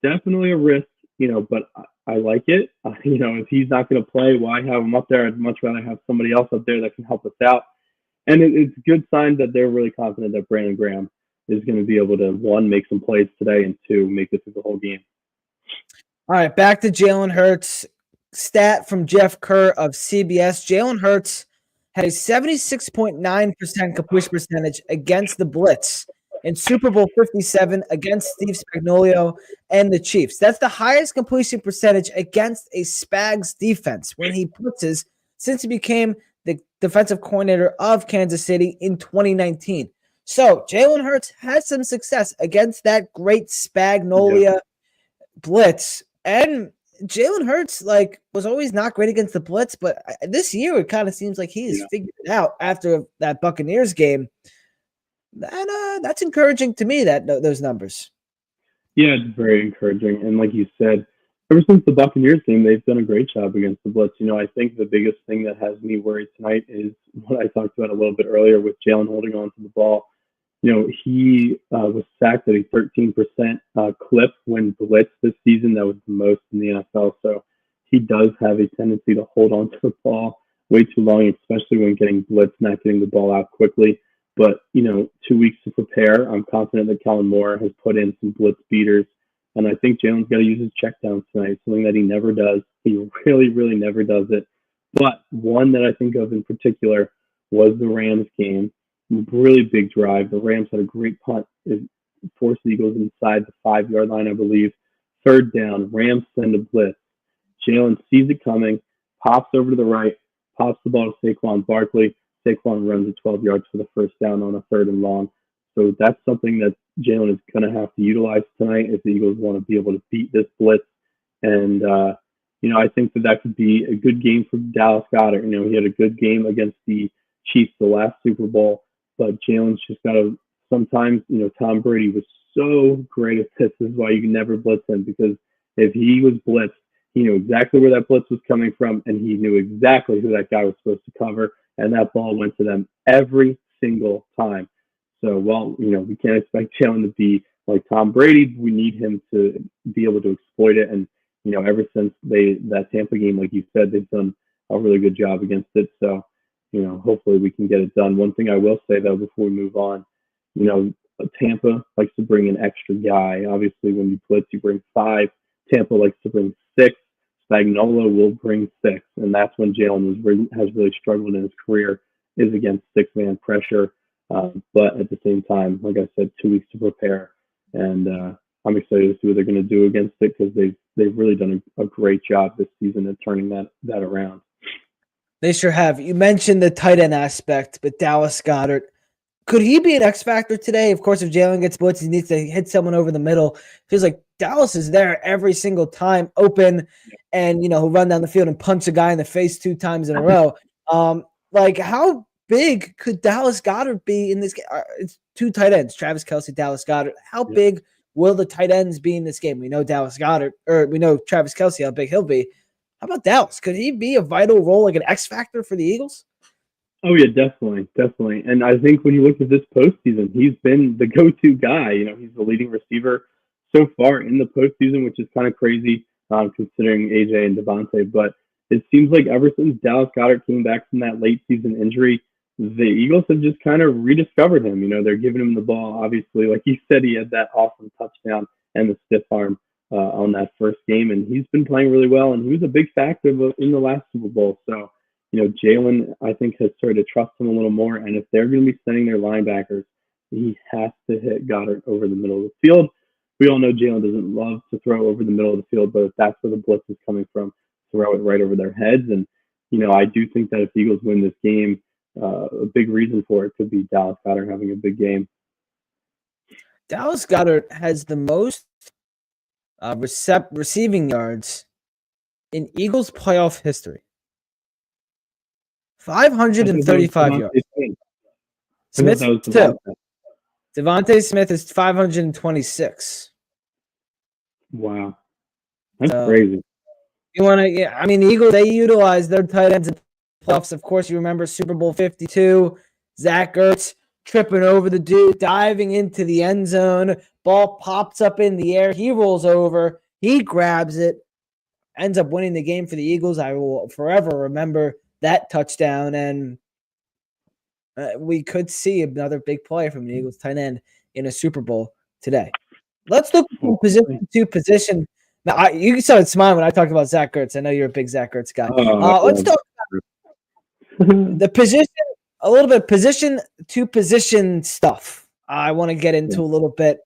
a risk, but I like it. If he's not going to play, why have him up there? I'd much rather have somebody else up there that can help us out. And it's a good sign that they're really confident that Brandon Graham is going to be able to, one, make some plays today, and two, make it through the whole game. All right, back to Jalen Hurts. Stat from Jeff Kerr of CBS. Jalen Hurts had a 76.9% completion percentage against the blitz in Super Bowl 57 against Steve Spagnuolo and the Chiefs. That's the highest completion percentage against a Spags defense when he blitzes since he became the defensive coordinator of Kansas City in 2019. So Jalen Hurts had some success against that great Spagnuolo blitz. And Jalen Hurts was always not great against the blitz, but this year it kind of seems like he has figured it out after that Buccaneers game. That's encouraging to me, those numbers. Yeah, it's very encouraging. And like you said, ever since the Buccaneers game, they've done a great job against the blitz. I think the biggest thing that has me worried tonight is what I talked about a little bit earlier with Jalen holding on to the ball. He was sacked at a 13% clip when blitzed this season. That was the most in the NFL. So he does have a tendency to hold on to the ball way too long, especially when getting blitzed, not getting the ball out quickly. But, 2 weeks to prepare. I'm confident that Kellen Moore has put in some blitz beaters. And I think Jalen's got to use his checkdowns tonight, something that he never does. He really, really never does it. But one that I think of in particular was the Rams game. Really big drive. The Rams had a great punt. It forced the Eagles inside the 5-yard line, I believe. Third down. Rams send a blitz. Jalen sees it coming, pops over to the right, pops the ball to Saquon Barkley. Saquon runs it 12 yards for the first down on a 3rd and long. So that's something that Jalen is going to have to utilize tonight if the Eagles want to be able to beat this blitz. And, I think that could be a good game for Dallas Goedert. He had a good game against the Chiefs the last Super Bowl, but Jalen's just got to sometimes, Tom Brady was so great at this. This is why you can never blitz him, because if he was blitzed, he knew exactly where that blitz was coming from, and he knew exactly who that guy was supposed to cover, and that ball went to them every single time. So while, we can't expect Jalen to be like Tom Brady, we need him to be able to exploit it. And, ever since that Tampa game, like you said, they've done a really good job against it. So, hopefully we can get it done. One thing I will say, though, before we move on, Tampa likes to bring an extra guy. Obviously, when you blitz, you bring 5. Tampa likes to bring 6. Spagnuolo will bring 6. And that's when Jalen has really struggled in his career, is against 6-man pressure. But at the same time, like I said, 2 weeks to prepare. And I'm excited to see what they're going to do against it, because they've really done a great job this season at turning that around. They sure have. You mentioned the tight end aspect, but Dallas Goedert, could he be an X factor today? Of course, if Jalen gets blitzed, he needs to hit someone over the middle. Feels like Dallas is there every single time, open, and he'll run down the field and punch a guy in the face 2 times in a row. How big could Dallas Goedert be in this game? It's 2 tight ends, Travis Kelce, Dallas Goedert. How big will the tight ends be in this game? We know Dallas Goedert, or we know Travis Kelce, how big he'll be. How about Dallas? Could he be a vital role, like an X factor for the Eagles? Oh, yeah, definitely. And I think when you look at this postseason, he's been the go-to guy. He's the leading receiver so far in the postseason, which is kind of crazy considering AJ and Devontae. But it seems like ever since Dallas Goedert came back from that late season injury, the Eagles have just kind of rediscovered him. They're giving him the ball. Obviously, like you said, he had that awesome touchdown and the stiff arm on that first game, and he's been playing really well, and he was a big factor in the last Super Bowl. So, Jalen, I think, has started to trust him a little more, and if they're going to be sending their linebackers, he has to hit Goddard over the middle of the field. we all know Jalen doesn't love to throw over the middle of the field, but if that's where the blitz is coming from, throw it right over their heads. And, I do think that if the Eagles win this game, a big reason for it could be Dallas Goedert having a big game. Dallas Goedert has the most receiving yards in Eagles playoff history. 535 yards. Smith, too. Devontae Smith is 526. Wow. That's crazy. You want to? Yeah, I mean, the Eagles, they utilize their tight ends in playoffs. Of course, you remember Super Bowl 52, Zach Ertz tripping over the dude, diving into the end zone. Ball pops up in the air. He rolls over. He grabs it, ends up winning the game for the Eagles. I will forever remember that touchdown, and we could see another big play from the Eagles tight end in a Super Bowl today. Let's look from position to position. Now, you started smiling when I talked about Zach Ertz. I know you're a big Zach Ertz guy. Let's talk about the position, a little bit position to position stuff. I want to get into a little bit.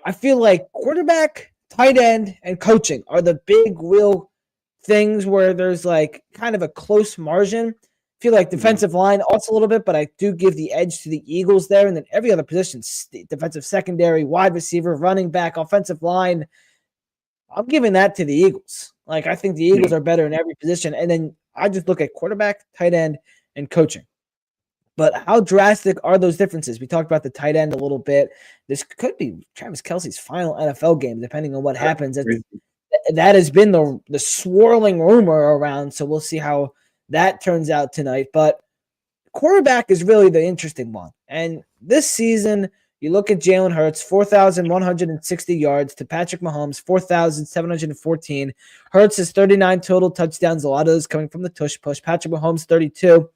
I feel like quarterback, tight end, and coaching are the big, real things where there's like kind of a close margin. I feel like defensive line also a little bit, but I do give the edge to the Eagles there. And then every other position, defensive secondary, wide receiver, running back, offensive line, I'm giving that to the Eagles. Like, I think the Eagles are better in every position. And then I just look at quarterback, tight end, and coaching. But how drastic are those differences? We talked about the tight end a little bit. This could be Travis Kelce's final NFL game, depending on what happens. That has been the swirling rumor around, so we'll see how that turns out tonight. But quarterback is really the interesting one. And this season, you look at Jalen Hurts, 4,160 yards to Patrick Mahomes, 4,714. Hurts has 39 total touchdowns, a lot of those coming from the tush push. Patrick Mahomes, 32.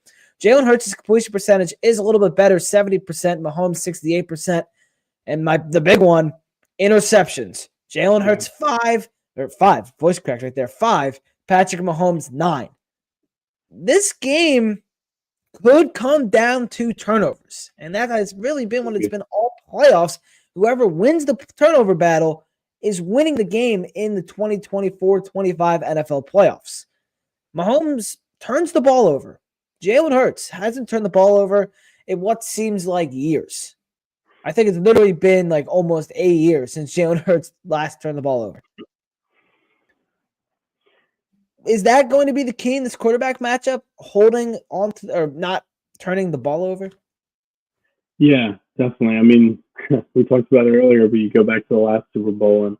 Jalen Hurts' completion percentage is a little bit better, 70%. Mahomes, 68%. And the big one, interceptions. Jalen Hurts, 5. Voice cracked right there. 5. Patrick Mahomes, 9. This game could come down to turnovers. And that has really been what it's been all playoffs. Whoever wins the turnover battle is winning the game in the 2024-25 NFL playoffs. Mahomes turns the ball over. Jalen Hurts hasn't turned the ball over in what seems like years. I think it's literally been like almost 8 years since Jalen Hurts last turned the ball over. Is that going to be the key in this quarterback matchup? Holding on to or not turning the ball over? Yeah, definitely. I mean, we talked about it earlier, but you go back to the last Super Bowl and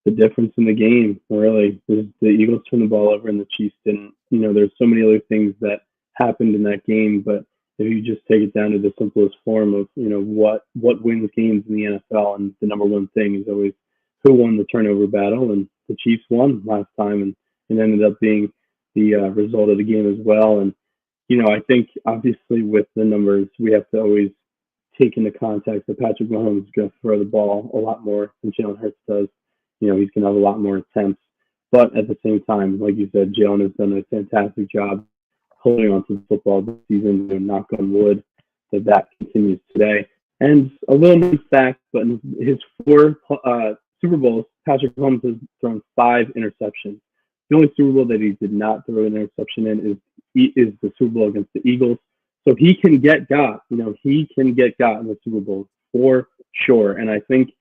the difference in the game, really, is the Eagles turned the ball over and the Chiefs didn't. There's so many other things that happened in that game, but if you just take it down to the simplest form of, what wins games in the NFL, and the number one thing is always who won the turnover battle, and the Chiefs won last time, and it ended up being the result of the game as well. And, I think obviously with the numbers, we have to always take into context that Patrick Mahomes is going to throw the ball a lot more than Jalen Hurts does. He's going to have a lot more attempts. But at the same time, like you said, Jalen has done a fantastic job holding on to the football this season, knock on wood, that continues today. And a little known fact, but in his 4 Super Bowls, Patrick Mahomes has thrown 5 interceptions. The only Super Bowl that he did not throw an interception in is the Super Bowl against the Eagles. So he can get got. He can get got in the Super Bowl for sure. And I think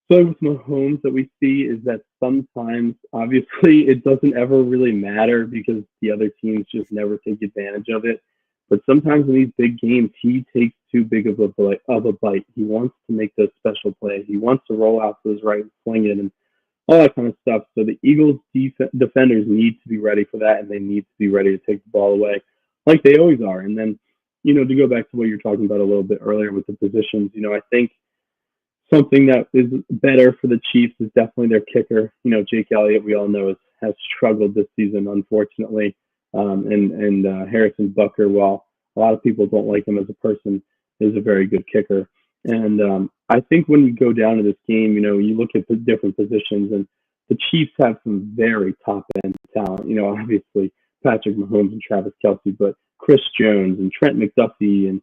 so with Mahomes that we see is that sometimes, obviously, it doesn't ever really matter because the other teams just never take advantage of it. But sometimes in these big games, he takes too big of a bite. He wants to make those special plays. He wants to roll out to his right and sling it and all that kind of stuff. So the Eagles defenders need to be ready for that, and they need to be ready to take the ball away like they always are. And then, to go back to what you're talking about a little bit earlier with the positions, I think something that is better for the Chiefs is definitely their kicker. Jake Elliott, we all know, has struggled this season, unfortunately. And Harrison Butker, while a lot of people don't like him as a person, is a very good kicker. And I think when you go down to this game, you look at the different positions, and the Chiefs have some very top-end talent. Obviously Patrick Mahomes and Travis Kelce, but Chris Jones and Trent McDuffie and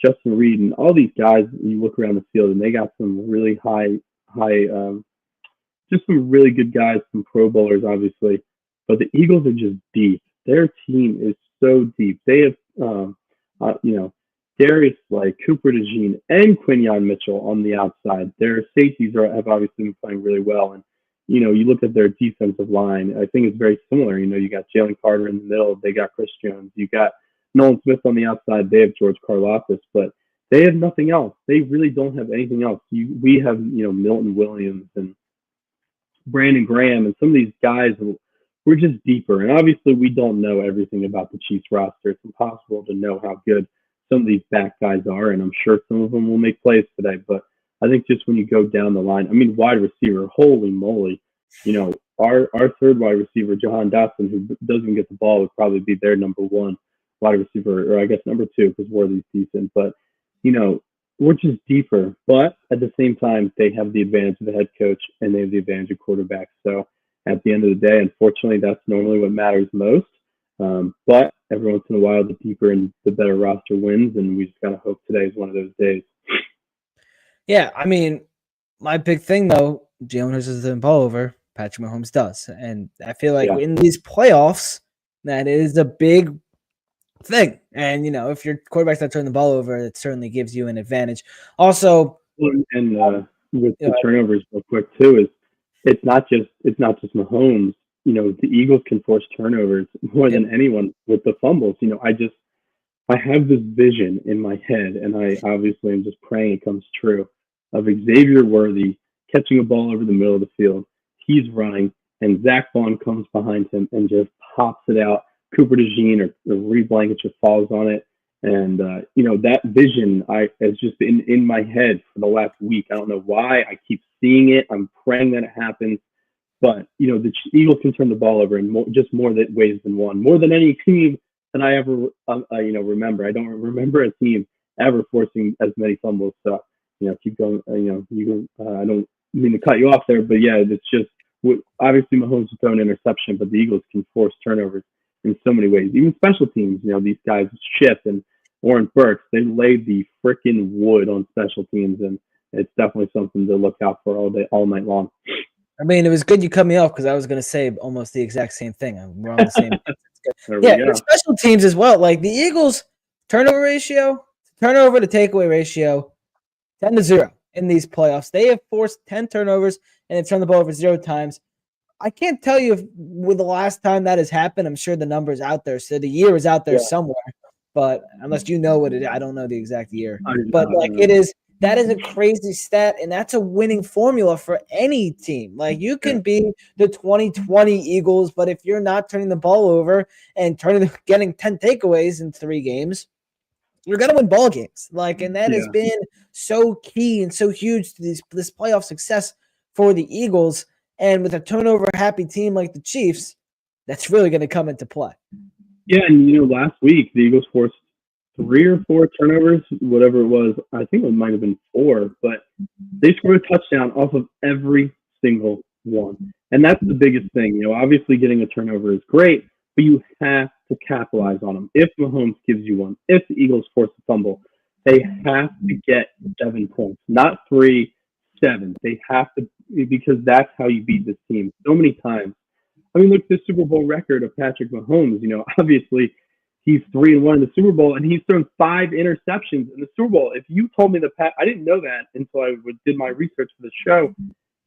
Justin Reed and all these guys, you look around the field and they got some really high just some really good guys, some Pro Bowlers, obviously. But the Eagles are just deep. Their team is so deep. They have, Darius Slay, Cooper DeJean, and Quinyon Mitchell on the outside. Their safeties have obviously been playing really well. And, you look at their defensive line, I think it's very similar. You got Jalen Carter in the middle. They got Chris Jones. You got Nolan Smith on the outside. They have George Karlaftis. But they have nothing else. They really don't have anything else. We have, Milton Williams and Brandon Graham and some of these guys. We're just deeper. And obviously, we don't know everything about the Chiefs roster. It's impossible to know how good some of these back guys are. And I'm sure some of them will make plays today. But I think just when you go down the line, wide receiver, holy moly. Our third wide receiver, Jahan Dotson, who doesn't get the ball, would probably be their number one wide receiver, or I guess number two, because Worthy's decent. But, we're just deeper. But at the same time, they have the advantage of the head coach and they have the advantage of quarterback. So at the end of the day, unfortunately, that's normally what matters most. But every once in a while, the deeper and the better roster wins, and we just got to hope today is one of those days. Yeah, my big thing, though, Jalen Hurts doesn't turn the ball over. Patrick Mahomes does. And I feel like in these playoffs, that is a big thing. And, if your quarterback's not turning the ball over, it certainly gives you an advantage. Also, and with the turnovers real quick, too, is it's not just Mahomes. The Eagles can force turnovers more than anyone with the fumbles. I have this vision in my head, and I obviously am just praying it comes true, of Xavier Worthy catching a ball over the middle of the field. He's running, and Zach Vaughn comes behind him and just pops it out. Cooper DeJean or Reed Blankenship falls on it. And, that vision has just been in my head for the last week. I don't know why. I keep seeing it. I'm praying that it happens. But, the Eagles can turn the ball over in more ways than one, more than any team that I ever, remember. I don't remember a team ever forcing as many fumbles. So, keep going. I don't mean to cut you off there, but yeah, it's just obviously Mahomes will throw an interception, but the Eagles can force turnovers in so many ways. Even special teams, these guys, Chip and Warren Burks, they laid the freaking wood on special teams, and it's definitely something to look out for all night long. It was good you cut me off because I was going to say almost the exact same thing. We're on the same. But special teams as well. Like the Eagles' turnover to takeaway ratio, 10-0 in these playoffs. They have forced 10 turnovers and they've turned the ball over 0 times. I can't tell you if with the last time that has happened. I'm sure the number is out there. So the year is out there somewhere. But unless you know what it is, I don't know the exact year. But that is a crazy stat, and that's a winning formula for any team. Like you can be the 2020 Eagles, but if you're not turning the ball over and getting 10 takeaways in 3 games, you're gonna win ball games. And that has been so key and so huge to this playoff success for the Eagles. And with a turnover happy team like the Chiefs, that's really going to come into play. Yeah, and last week the Eagles forced 3 or 4 turnovers, whatever it was. I think it might have been 4, but they scored a touchdown off of every single one. And that's the biggest thing. Obviously getting a turnover is great, but you have to capitalize on them. If Mahomes gives you one, if the Eagles force a fumble, they have to get 7 points, not 3, 7. They have to, because that's how you beat this team so many times. Look at the Super Bowl record of Patrick Mahomes. Obviously he's 3-1 in the Super Bowl, and he's thrown 5 interceptions in the Super Bowl. If you told me I didn't know that until I did my research for the show.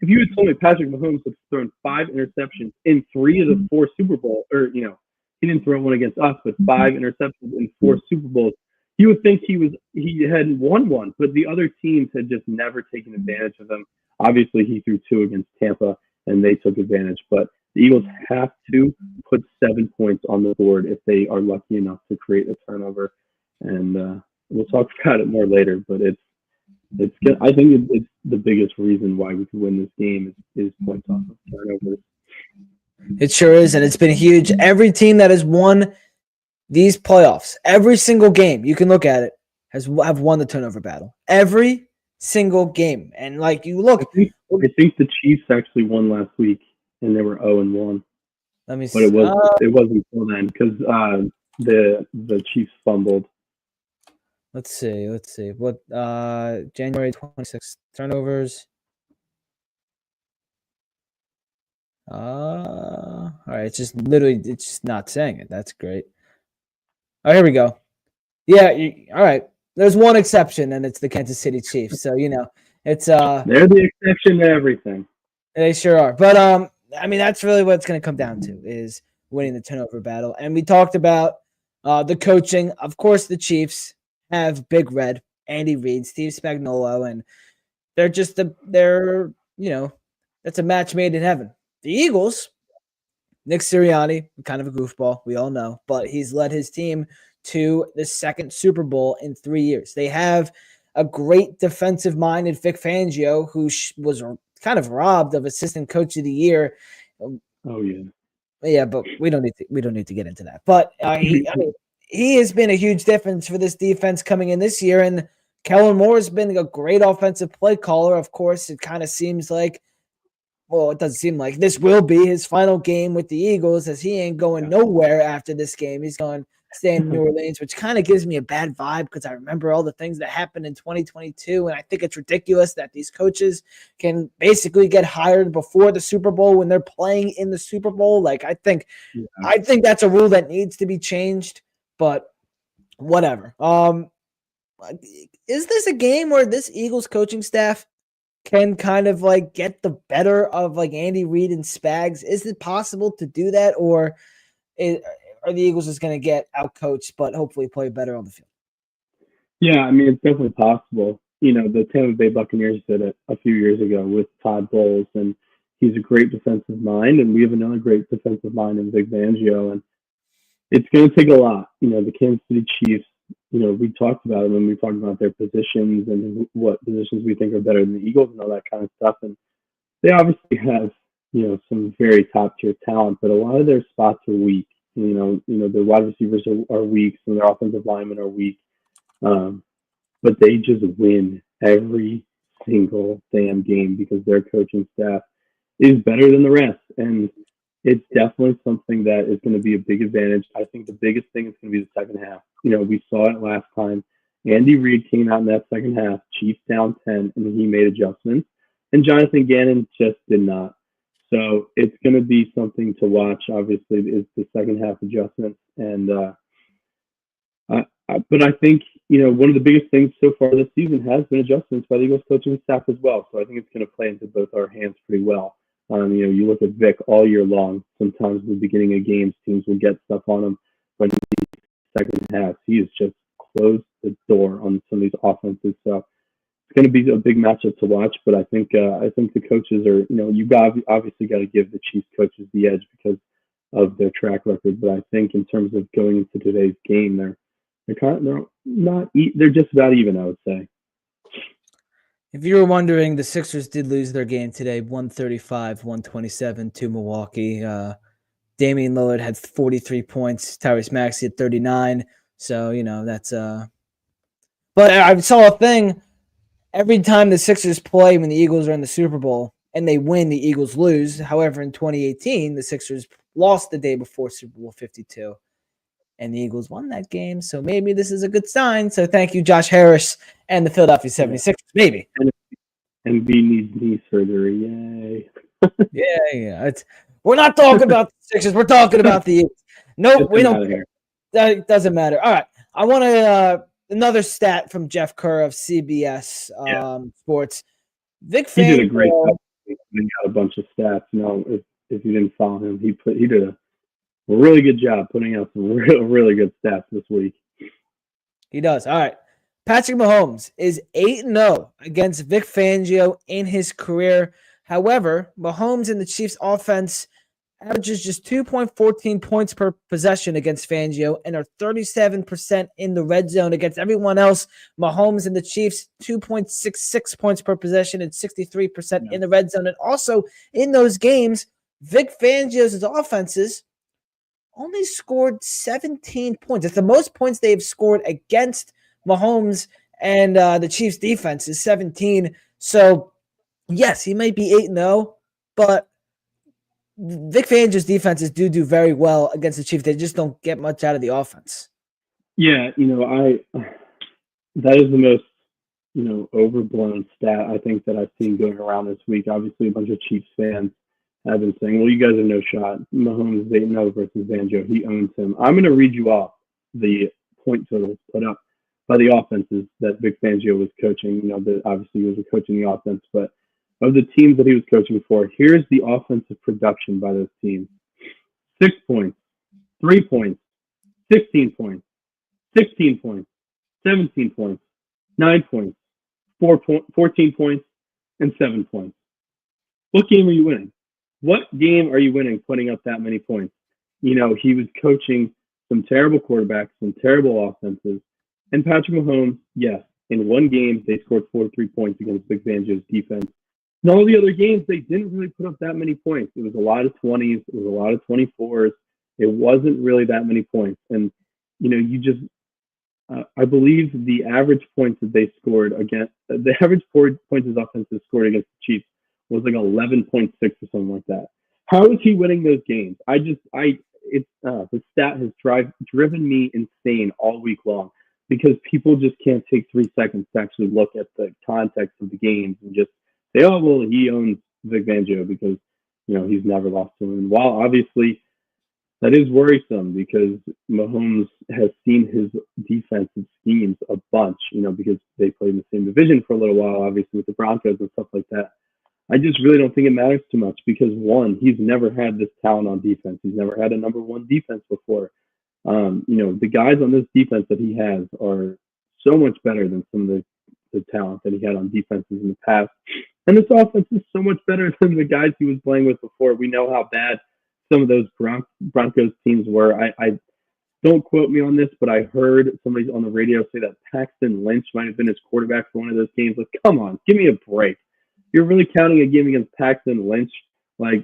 If you had told me Patrick Mahomes had thrown 5 interceptions in 3 of the 4 Super Bowls, or he didn't throw one against us, but 5 interceptions in 4 Super Bowls, you would think he had won one, but the other teams had just never taken advantage of him. Obviously, he threw 2 against Tampa, and they took advantage. But the Eagles have to put 7 points on the board if they are lucky enough to create a turnover. And we'll talk about it more later. But it's good. I think it's the biggest reason why we could win this game is points off of turnovers. It sure is, and it's been huge. Every team that has won these playoffs, every single game, you can look at it, have won the turnover battle. Every single game. And you look. I think the Chiefs actually won last week, and they were 0-1. Let me see. But it wasn't until then because the Chiefs fumbled. Let's see. What January 26th turnovers. All right. It's just not saying it. That's great. Oh, here we go. Yeah. All right. There's one exception, and it's the Kansas City Chiefs. So, it's They're the exception to everything. They sure are. But I mean, that's really what it's going to come down to is winning the turnover battle. And we talked about the coaching. Of course, the Chiefs have Big Red, Andy Reid, Steve Spagnuolo, and they're just that's a match made in heaven. The Eagles, Nick Sirianni, kind of a goofball, we all know, but he's led his team to the second Super Bowl in 3 years. They have a great defensive mind in Vic Fangio, who was kind of robbed of assistant coach of the year. Oh yeah. Yeah, but we don't need to get into that. But he has been a huge difference for this defense coming in this year, and Kellen Moore has been a great offensive play caller. Of course, it kind of seems like, well, it doesn't seem like this will be his final game with the Eagles, as he ain't going nowhere after this game. He's going to stay in New Orleans, which kind of gives me a bad vibe because I remember all the things that happened in 2022, and I think it's ridiculous that these coaches can basically get hired before the Super Bowl when they're playing in the Super Bowl. Like, I think that's a rule that needs to be changed, but whatever. Is this a game where this Eagles coaching staff can kind of like get the better of like Andy Reid and Spags? Is it possible to do that, or are the Eagles just going to get outcoached but hopefully play better on the field? Yeah, I mean, it's definitely possible. The Tampa Bay Buccaneers did it a few years ago with Todd Bowles, and he's a great defensive mind, and we have another great defensive mind in Vic Fangio, and it's going to take a lot. The Kansas City Chiefs, we talked about it when we talked about their positions and what positions we think are better than the Eagles and all that kind of stuff. And they obviously have, some very top tier talent, but a lot of their spots are weak. Their wide receivers are weak, and their offensive linemen are weak. But they just win every single damn game because their coaching staff is better than the rest. And it's definitely something that is going to be a big advantage. I think the biggest thing is going to be the second half. We saw it last time. Andy Reid came out in that second half, Chiefs down 10, and he made adjustments. And Jonathan Gannon just did not. So it's going to be something to watch, obviously, is the second half adjustments. And but I think, one of the biggest things so far this season has been adjustments by the Eagles coaching staff as well. So I think it's going to play into both our hands pretty well. You look at Vic all year long. Sometimes in the beginning of games, teams will get stuff on him. But in the second half, he has just closed the door on some of these offenses. So it's going to be a big matchup to watch. But I think the coaches are, you obviously got to give the Chiefs coaches the edge because of their track record. But I think in terms of going into today's game, they're just about even, I would say. If you were wondering, the Sixers did lose their game today, 135-127 to Milwaukee. Damian Lillard had 43 points. Tyrese Maxey had 39. So, that's But I saw a thing. Every time the Sixers play when the Eagles are in the Super Bowl and they win, the Eagles lose. However, in 2018, the Sixers lost the day before Super Bowl 52. And the Eagles won that game. So maybe this is a good sign. So thank you, Josh Harris and the Philadelphia 76ers. Maybe. And B needs knee surgery. Yay. Yeah. We're not talking about the Sixers. We're talking about the Eagles. Nope, we don't care. That doesn't matter. All right. I want another stat from Jeff Kerr of CBS Sports. Vic Fangio. He did a great job. He got a bunch of stats. If you didn't follow him, he did a really good job putting out some really good stats this week. He does. All right. Patrick Mahomes is 8-0 against Vic Fangio in his career. However, Mahomes and the Chiefs offense averages just 2.14 points per possession against Fangio and are 37% in the red zone against everyone else. Mahomes and the Chiefs, 2.66 points per possession and 63% in the red zone. And also in those games, Vic Fangio's offenses only scored 17 points. It's the most points they've scored against Mahomes and the Chiefs defense is 17. So, yes, he might be 8-0, but Vic Fangio's defenses do very well against the Chiefs. They just don't get much out of the offense. Yeah, that is the most, overblown stat I think that I've seen going around this week. Obviously, a bunch of Chiefs fans have been saying, well, you guys have no shot. Mahomes is 8-0 versus Fangio. He owns him. I'm going to read you off the point totals put up by the offenses that Vic Fangio was coaching. Obviously he was coaching the offense, but of the teams that he was coaching for, here's the offensive production by those teams. 6 points, 3 points, 16 points, 16 points, 17 points, 9 points, 14 points, and 7 points. What game are you winning? What game are you winning putting up that many points? He was coaching some terrible quarterbacks, some terrible offenses. And Patrick Mahomes, yes, in one game, they scored 43 points against Vic Fangio's defense. In all the other games, they didn't really put up that many points. It was a lot of 20s. It was a lot of 24s. It wasn't really that many points. And, I believe the average points that they scored against, the average points his offenses scored against the Chiefs was like 11.6 or something like that. How is he winning those games? The stat has driven me insane all week long because people just can't take 3 seconds to actually look at the context of the games and just say, oh, well, he owns Vic Fangio because, he's never lost to him. And while obviously that is worrisome because Mahomes has seen his defensive schemes a bunch, because they played in the same division for a little while, obviously with the Broncos and stuff like that. I just really don't think it matters too much because, one, he's never had this talent on defense. He's never had a number one defense before. The guys on this defense that he has are so much better than some of the talent that he had on defenses in the past. And this offense is so much better than the guys he was playing with before. We know how bad some of those Broncos teams were. I don't quote me on this, but I heard somebody on the radio say that Paxton Lynch might have been his quarterback for one of those games. Like, come on, give me a break. You're really counting a game against Paxton Lynch. It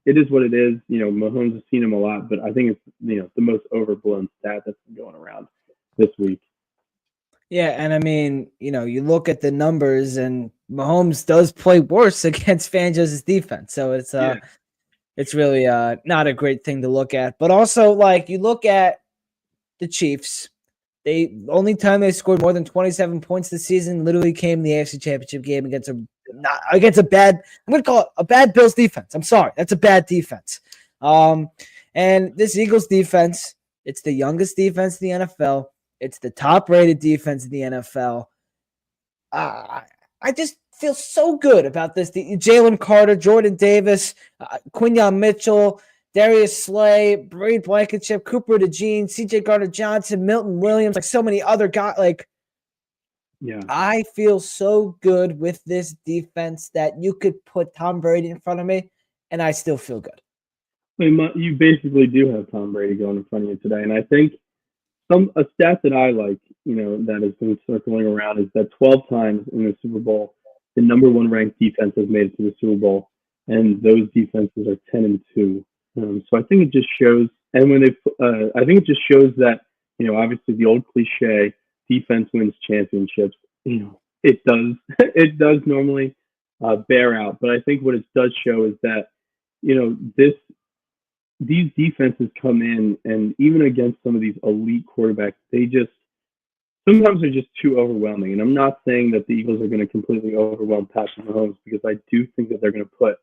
is what it is. Mahomes has seen him a lot, but I think it's, the most overblown stat that's been going around this week. Yeah, and I mean, you look at the numbers, and Mahomes does play worse against Fangio's defense. So it's really not a great thing to look at. But also, you look at the Chiefs. The only time they scored more than 27 points this season literally came in the AFC Championship game against a bad. I'm going to call it a bad Bills defense. I'm sorry, that's a bad defense. And this Eagles defense, it's the youngest defense in the NFL. It's the top-rated defense in the NFL. I just feel so good about this. Jalen Carter, Jordan Davis, Quinyon Mitchell, Darius Slay, Brady Blankenship, Cooper DeJean, CJ Gardner-Johnson, Milton Williams, so many other guys. Yeah, I feel so good with this defense that you could put Tom Brady in front of me, and I still feel good. I mean, you basically do have Tom Brady going in front of you today, and I think a stat that I like, that has been circling around is that 12 times in the Super Bowl, the number one ranked defense has made it to the Super Bowl, and those defenses are 10-2. So I think it just shows, and I think it just shows that, obviously the old cliche, defense wins championships. It does normally bear out, but I think what it does show is that, these defenses come in, and even against some of these elite quarterbacks, sometimes they're just too overwhelming. And I'm not saying that the Eagles are going to completely overwhelm Patrick Mahomes because I do think that they're going to put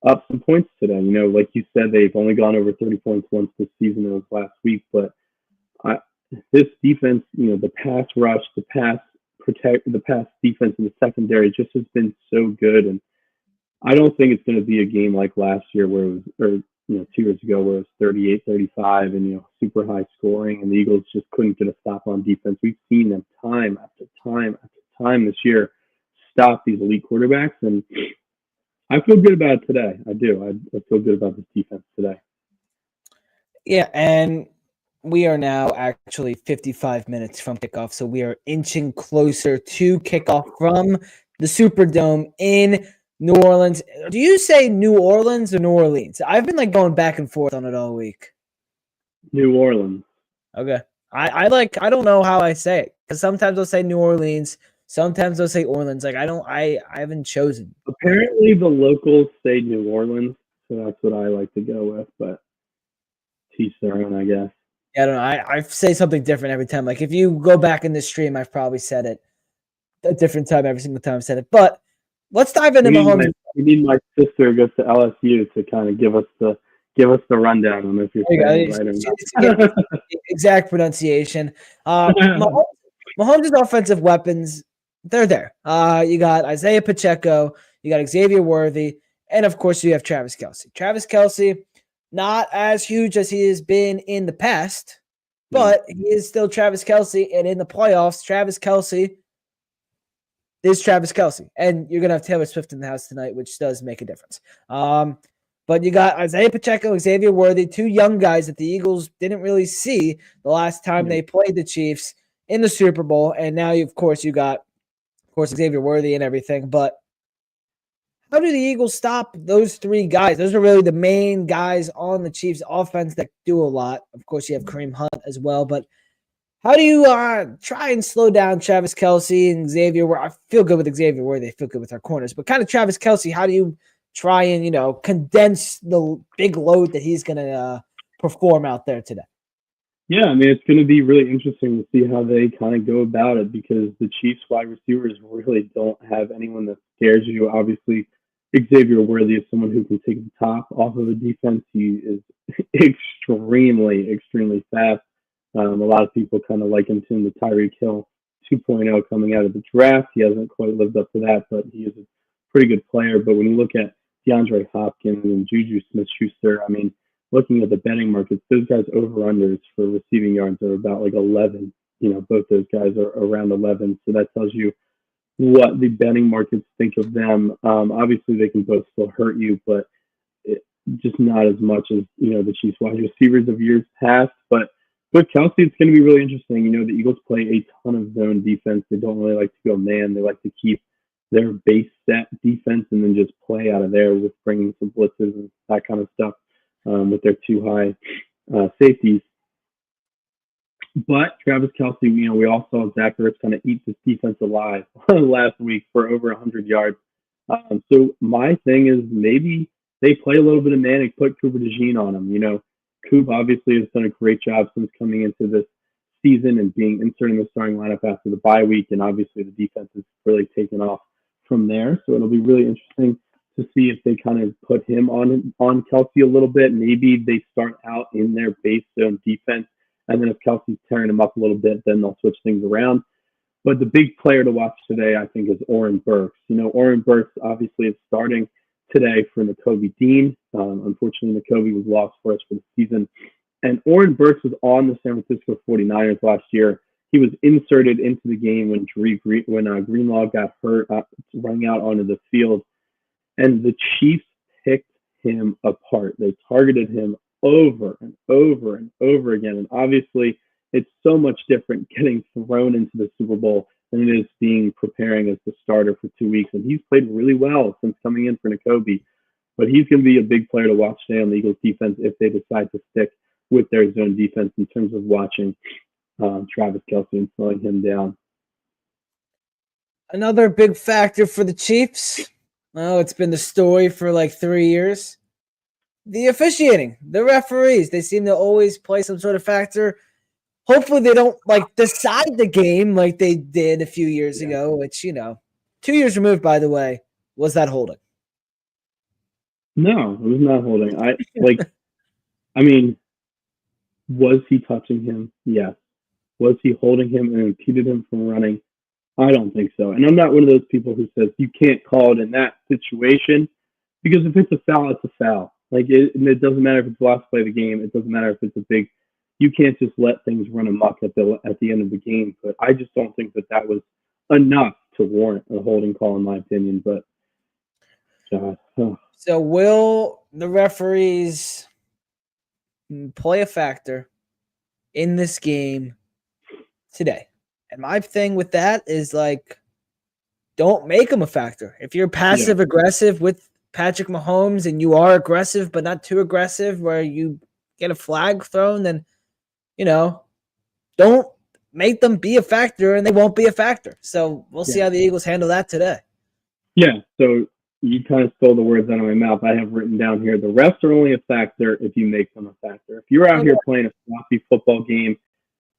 up some points today. Like you said, they've only gone over 30 points once this season. It was last week, but this defense, the pass rush, the pass defense in the secondary just has been so good. And I don't think it's going to be a game like last year where it was, 2 years ago where it was 38-35 and, super high scoring, and the Eagles just couldn't get a stop on defense. We've seen them time after time after time this year stop these elite quarterbacks, and I feel good about it today. I do. I feel good about this defense today. Yeah, and we are now actually 55 minutes from kickoff, so we are inching closer to kickoff from the Superdome in New Orleans. Do you say New Orleans or New Orleans? I've been going back and forth on it all week. New Orleans. Okay. I don't know how I say it because sometimes I'll say New Orleans, sometimes I'll say Orleans. I haven't chosen. Apparently the locals say New Orleans, so that's what I like to go with, but teach their own, I guess. Yeah, I don't know. I say something different every time. If you go back in the stream, I've probably said it a different time every single time I've said it. But let's dive into Mahomes. We need my sister who goes to LSU to kind of give us the rundown on if you're saying it right or not. Exact pronunciation. Mahomes' offensive weapons, they're there. You got Isaiah Pacheco, you got Xavier Worthy, and of course you have Travis Kelce. Travis Kelce, not as huge as he has been in the past, but he is still Travis Kelce, and in the playoffs, Travis Kelce is Travis Kelce. And you're going to have Taylor Swift in the house tonight, which does make a difference. But you got Isaiah Pacheco, Xavier Worthy, two young guys that the Eagles didn't really see the last time they played the Chiefs in the Super Bowl. And now, you got, Xavier Worthy and everything. But how do the Eagles stop those three guys? Those are really the main guys on the Chiefs offense that do a lot. Of course, you have Kareem Hunt as well. But how do you try and slow down Travis Kelce and Xavier Worthy? I feel good with Xavier Worthy. I feel good with our corners. But kind of Travis Kelce, how do you try and, condense the big load that he's going to perform out there today? Yeah, I mean, it's going to be really interesting to see how they kind of go about it because the Chiefs wide receivers really don't have anyone that scares you. Obviously, Xavier Worthy is someone who can take the top off of a defense. He is extremely, extremely fast. A lot of people kind of liken him to Tyreek Hill 2.0 coming out of the draft. He hasn't quite lived up to that, but he is a pretty good player. But when you look at DeAndre Hopkins and Juju Smith-Schuster, I mean, looking at the betting markets, those guys over-unders for receiving yards are about like 11. Both those guys are around 11. So that tells you what the betting markets think of them. Obviously, they can both still hurt you, but just not as much as, the Chiefs wide receivers of years past. But with Kelce, it's going to be really interesting. The Eagles play a ton of zone defense. They don't really like to go man. They like to keep their base set defense and then just play out of there with bringing some blitzes and that kind of stuff with their two high safeties. But Travis Kelce, we all saw Zach Ertz kind of eat this defense alive last week for over 100 yards. So my thing is maybe they play a little bit of man and put Cooper DeJean on him. Coop obviously has done a great job since coming into this season and being inserted in the starting lineup after the bye week, and obviously the defense has really taken off from there. So it'll be really interesting to see if they kind of put him on Kelce a little bit. Maybe they start out in their base zone defense, and then if Kelce's tearing him up a little bit, then they'll switch things around. But the big player to watch today, I think, is Oren Burks. Oren Burks obviously is starting today for Nakobe Dean. Unfortunately, Nakobe was lost for us for the season. And Oren Burks was on the San Francisco 49ers last year. He was inserted into the game when Greenlaw got hurt running out onto the field. And the Chiefs picked him apart. They targeted him over and over and over again. And obviously, it's so much different getting thrown into the Super Bowl than it is preparing as the starter for 2 weeks. And he's played really well since coming in for Nakobe. But he's going to be a big player to watch today on the Eagles defense if they decide to stick with their zone defense in terms of watching Travis Kelce and slowing him down. Another big factor for the Chiefs. Well, it's been the story for like 3 years. The officiating, the referees, they seem to always play some sort of factor. Hopefully they don't decide the game like they did a few years ago, which, 2 years removed, by the way. Was that holding? No, it was not holding. I mean, was he touching him? Yes. Was he holding him and impeded him from running? I don't think so. And I'm not one of those people who says you can't call it in that situation because if it's a foul, it's a foul. It doesn't matter if it's the last play of the game. It doesn't matter if it's a big. You can't just let things run amok at the end of the game. But I just don't think that was enough to warrant a holding call, in my opinion. But So will the referees play a factor in this game today? And my thing with that is don't make them a factor. If you're passive aggressive with Patrick Mahomes and you are aggressive but not too aggressive where you get a flag thrown, then don't make them be a factor and they won't be a factor. So we'll see how the Eagles handle that today. Yeah, so you kind of stole the words out of my mouth. I have written down here, the refs are only a factor if you make them a factor. If you're out here playing a sloppy football game,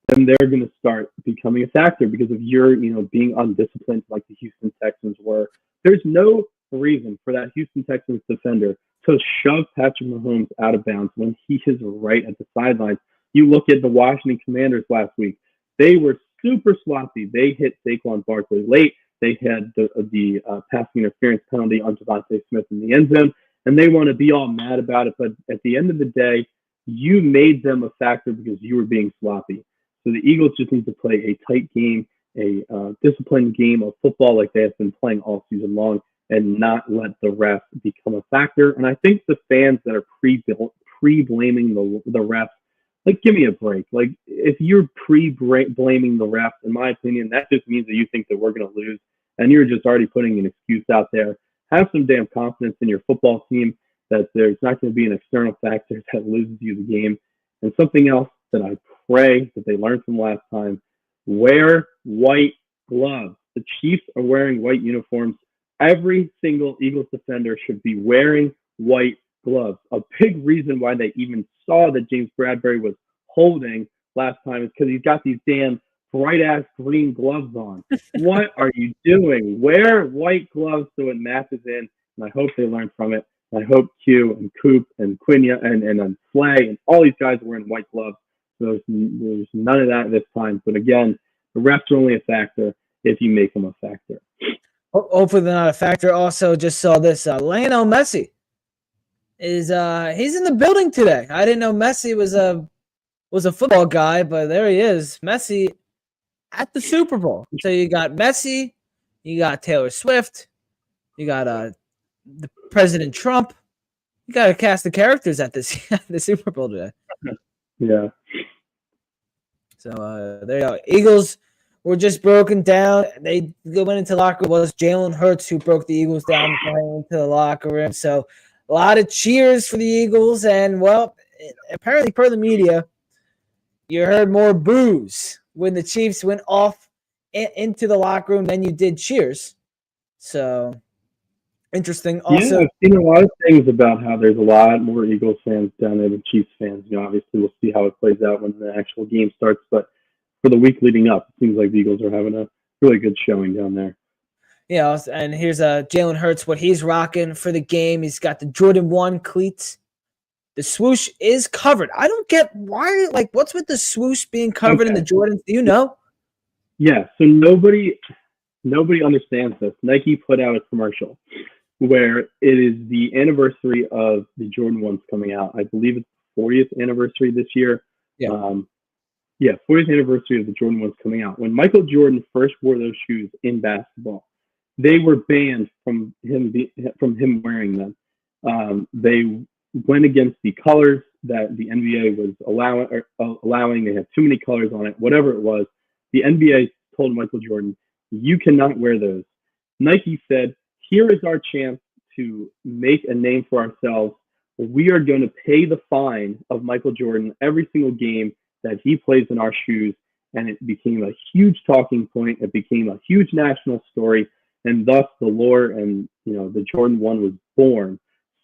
then they're going to start becoming a factor because of your, being undisciplined like the Houston Texans were. There's no reason for that Houston Texans defender to shove Patrick Mahomes out of bounds when he is right at the sidelines. You look at the Washington Commanders last week. They were super sloppy. They hit Saquon Barkley late. They had the passing interference penalty on Devontae Smith in the end zone, and they want to be all mad about it. But at the end of the day, you made them a factor because you were being sloppy. So the Eagles just need to play a tight game, a disciplined game of football like they have been playing all season long, and not let the refs become a factor. And I think the fans that are pre-blaming the refs, like, give me a break. Like, if you're pre-blaming the refs, in my opinion, that just means that you think that we're going to lose, and you're just already putting an excuse out there. Have some damn confidence in your football team that there's not going to be an external factor that loses you the game. And something else that I pray that they learned from last time, wear white gloves. The Chiefs are wearing white uniforms. Every single Eagles defender should be wearing white gloves. A big reason why they even saw that James Bradbury was holding last time is because he's got these damn bright-ass green gloves on. What are you doing? Wear white gloves so it matches in, and I hope they learn from it. I hope Q and Coop and Quinya and Flay and all these guys are wearing white gloves. So there's none of that this time. But again, the refs are only a factor if you make them a factor. Hopefully they're not a factor. Also, just saw this. Lionel Messi is he's in the building today. I didn't know Messi was a football guy, but there he is. Messi at the Super Bowl. So you got Messi, you got Taylor Swift, you got the President Trump. You got a cast of characters at this the Super Bowl today. Yeah. So there you go. Eagles were just broken down. They went into the locker room. It was Jalen Hurts who broke the Eagles down into the locker room. So a lot of cheers for the Eagles. And, well, apparently per the media, you heard more boos when the Chiefs went off into the locker room than you did cheers. So interesting. Also, yeah, I've seen a lot of things about how there's a lot more Eagles fans down there than Chiefs fans. You know, obviously we'll see how it plays out when the actual game starts. But for the week leading up, it seems like the Eagles are having a really good showing down there. Yeah, and here's Jalen Hurts, what he's rocking for the game. He's got the Jordan 1 cleats. The swoosh is covered. I don't get why, like, what's with the swoosh being covered in the Jordans? Do you know? Yeah, so nobody understands this. Nike put out a commercial where it is the anniversary of the Jordan 1s coming out. I believe it's the 40th anniversary this year. Yeah. 40th anniversary of the Jordan 1s coming out. When Michael Jordan first wore those shoes in basketball, they were banned from him wearing them. They went against the colors that the NBA was allowing. They had too many colors on it, whatever it was. The NBA told Michael Jordan, you cannot wear those. Nike said, here is our chance to make a name for ourselves. We are going to pay the fine of Michael Jordan every single game that he plays in our shoes. And it became a huge talking point. It became a huge national story. And thus the lore and, the Jordan 1 was born.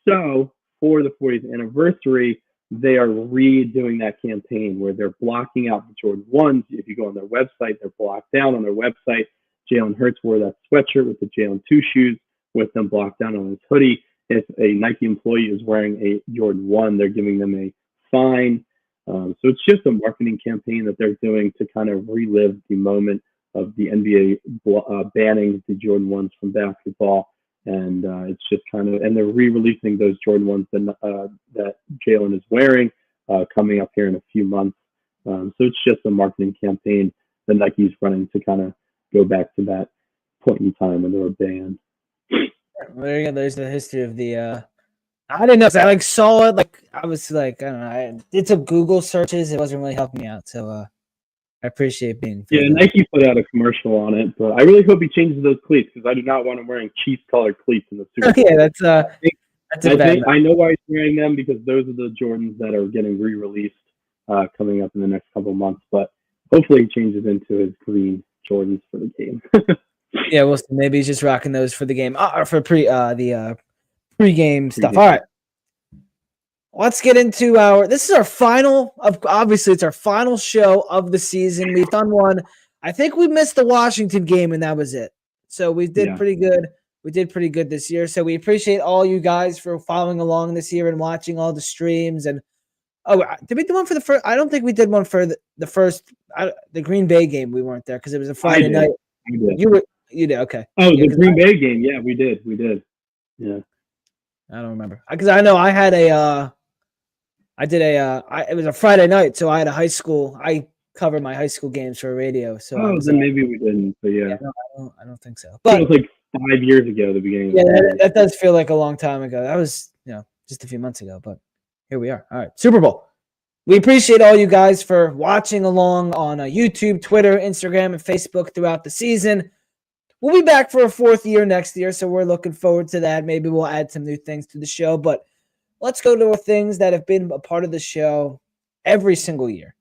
So for the 40th anniversary, they are redoing that campaign where they're blocking out the Jordan 1s. If you go on their website, they're blocked down on their website. Jalen Hurts wore that sweatshirt with the Jalen 2 shoes with them blocked down on his hoodie. If a Nike employee is wearing a Jordan 1, they're giving them a fine. So it's just a marketing campaign that they're doing to kind of relive the moment of the NBA banning the Jordan 1s from basketball. And it's just kind of, and they're re-releasing those Jordan 1s that Jalen is wearing coming up here in a few months. So it's just a marketing campaign that Nike's running to kind of go back to that point in time when they were banned. Well, there you go. There's the history of the. I didn't know. I saw it. I was I don't know. I did some Google searches. It wasn't really helping me out. So I appreciate being. Yeah, Nike put out a commercial on it, but I really hope he changes those cleats because I do not want him wearing Chiefs-colored cleats in the Super Bowl. Yeah, that's a bad. I know why he's wearing them because those are the Jordans that are getting re-released coming up in the next couple of months. But hopefully he changes into his green Jordans for the game. Yeah, we'll see. Maybe he's just rocking those for the game, for the pregame stuff. All right, let's get into this is our final obviously it's our final show of the season. We've done one. I think we missed the Washington game and that was it. So we did pretty good we did pretty good this year. So we appreciate all you guys for following along this year and watching all the streams. And did we do one for the first? I don't think we did one for the first the Green Bay game. We weren't there because it was a Friday night. You did, okay. Oh, the Green Bay game. Yeah, we did. Yeah. I don't remember because I know I had it was a Friday night, so I had I covered my high school games for radio. So then maybe we didn't, but yeah. No, I don't think so. But it was like 5 years ago, the beginning. Yeah, that does feel like a long time ago. That was just a few months ago, but here we are. All right, Super Bowl. We appreciate all you guys for watching along on YouTube, Twitter, Instagram, and Facebook throughout the season. We'll be back for a fourth year next year, so we're looking forward to that. Maybe we'll add some new things to the show, but let's go to the things that have been a part of the show every single year,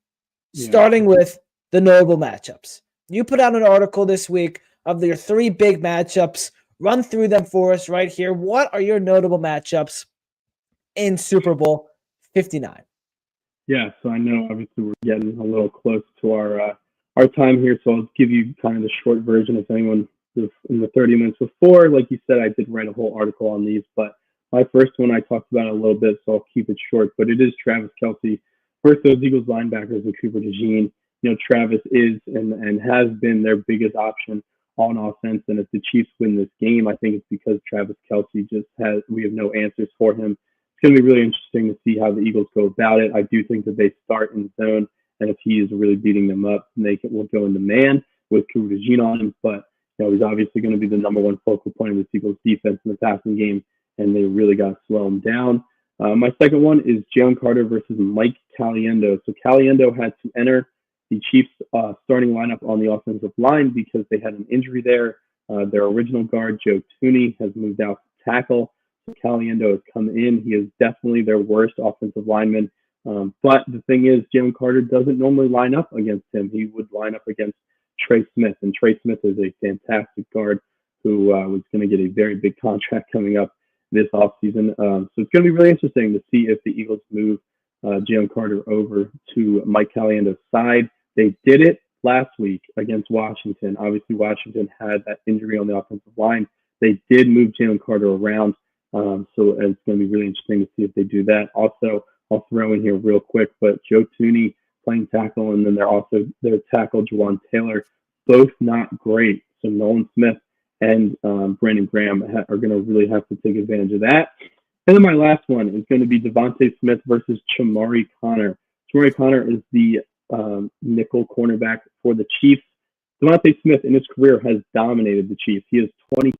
starting with the notable matchups. You put out an article this week of your 3 big matchups. Run through them for us right here. What are your notable matchups in Super Bowl 59? Yeah, so I know obviously we're getting a little close to our time here, so I'll give you kind of the short version. If anyone was in the 30 minutes before, like you said, I did write a whole article on these, but my first one I talked about a little bit, so I'll keep it short, but it is Travis Kelce versus those Eagles linebackers with Cooper DeJean. Travis is and has been their biggest option on offense, and if the Chiefs win this game, I think it's because Travis Kelce we have no answers for him. It's going to be really interesting to see how the Eagles go about it. I do think that they start in zone, and if he is really beating them up, will go into man with Cooper DeJean on him. But he's obviously going to be the number one focal point of the Eagles defense in the passing game, and they really got to slow him down. My second one is Jalen Carter versus Mike Caliendo. So Caliendo had to enter the Chiefs' starting lineup on the offensive line because they had an injury there. Their original guard, Joe Thuney, has moved out to tackle. So Caliendo has come in. He is definitely their worst offensive lineman. But the thing is, Jalen Carter doesn't normally line up against him. He would line up against Trey Smith, and Trey Smith is a fantastic guard who was going to get a very big contract coming up this offseason. So it's going to be really interesting to see if the Eagles move Jalen Carter over to Mike Caliendo's side. They did it last week against Washington. Obviously, Washington had that injury on the offensive line. They did move Jalen Carter around. So it's going to be really interesting to see if they do that. Also, I'll throw in here real quick, but Joe Thuney playing tackle, and then their tackle, Juwan Taylor, both not great. So Nolan Smith and Brandon Graham are going to really have to take advantage of that. And then my last one is going to be Devontae Smith versus Chamari Connor. Chamari Connor is the nickel cornerback for the Chiefs. Devontae Smith in his career has dominated the Chiefs. He has 20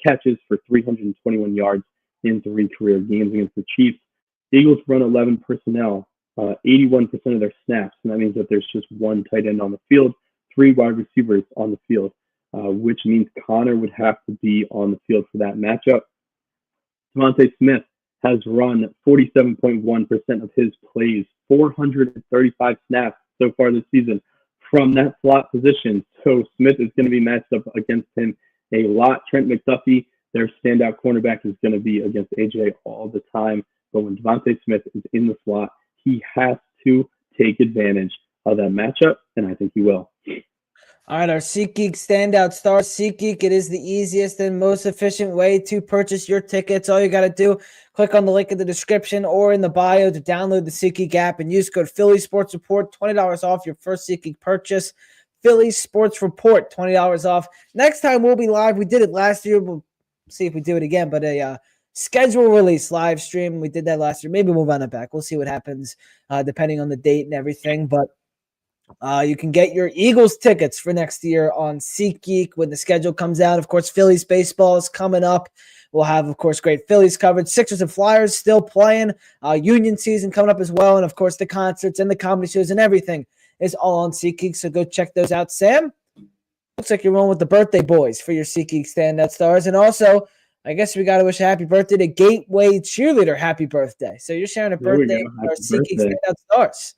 catches for 321 yards in 3 career games against the Chiefs. The Eagles run 11 personnel, 81% of their snaps, and that means that there's just 1 tight end on the field, 3 wide receivers on the field, which means Connor would have to be on the field for that matchup. Devontae Smith has run 47.1% of his plays, 435 snaps so far this season from that slot position. So Smith is going to be matched up against him a lot. Trent McDuffie, their standout cornerback, is going to be against AJ all the time. But when Devontae Smith is in the slot, he has to take advantage of that matchup, and I think he will. All right, our SeatGeek standout star. SeatGeek, it is the easiest and most efficient way to purchase your tickets. All you got to do, click on the link in the description or in the bio to download the SeatGeek app and use code Philly Sports Report, $20 off your first SeatGeek purchase. Philly Sports Report, $20 off. Next time we'll be live. We did it last year. We'll see if we do it again, but a schedule release live stream. We did that last year. Maybe we'll run it back. We'll see what happens depending on the date and everything, but you can get your Eagles tickets for next year on SeatGeek when the schedule comes out. Of course, Phillies baseball is coming up. We'll have, of course, great Phillies coverage. Sixers and Flyers still playing. Union season coming up as well. And, of course, the concerts and the comedy shows and everything is all on SeatGeek. So go check those out. Sam, looks like you're rolling with the birthday boys for your SeatGeek standout stars. And also, I guess we got to wish a happy birthday to Gateway Cheerleader. Happy birthday. So you're sharing a birthday with our SeatGeek standout stars.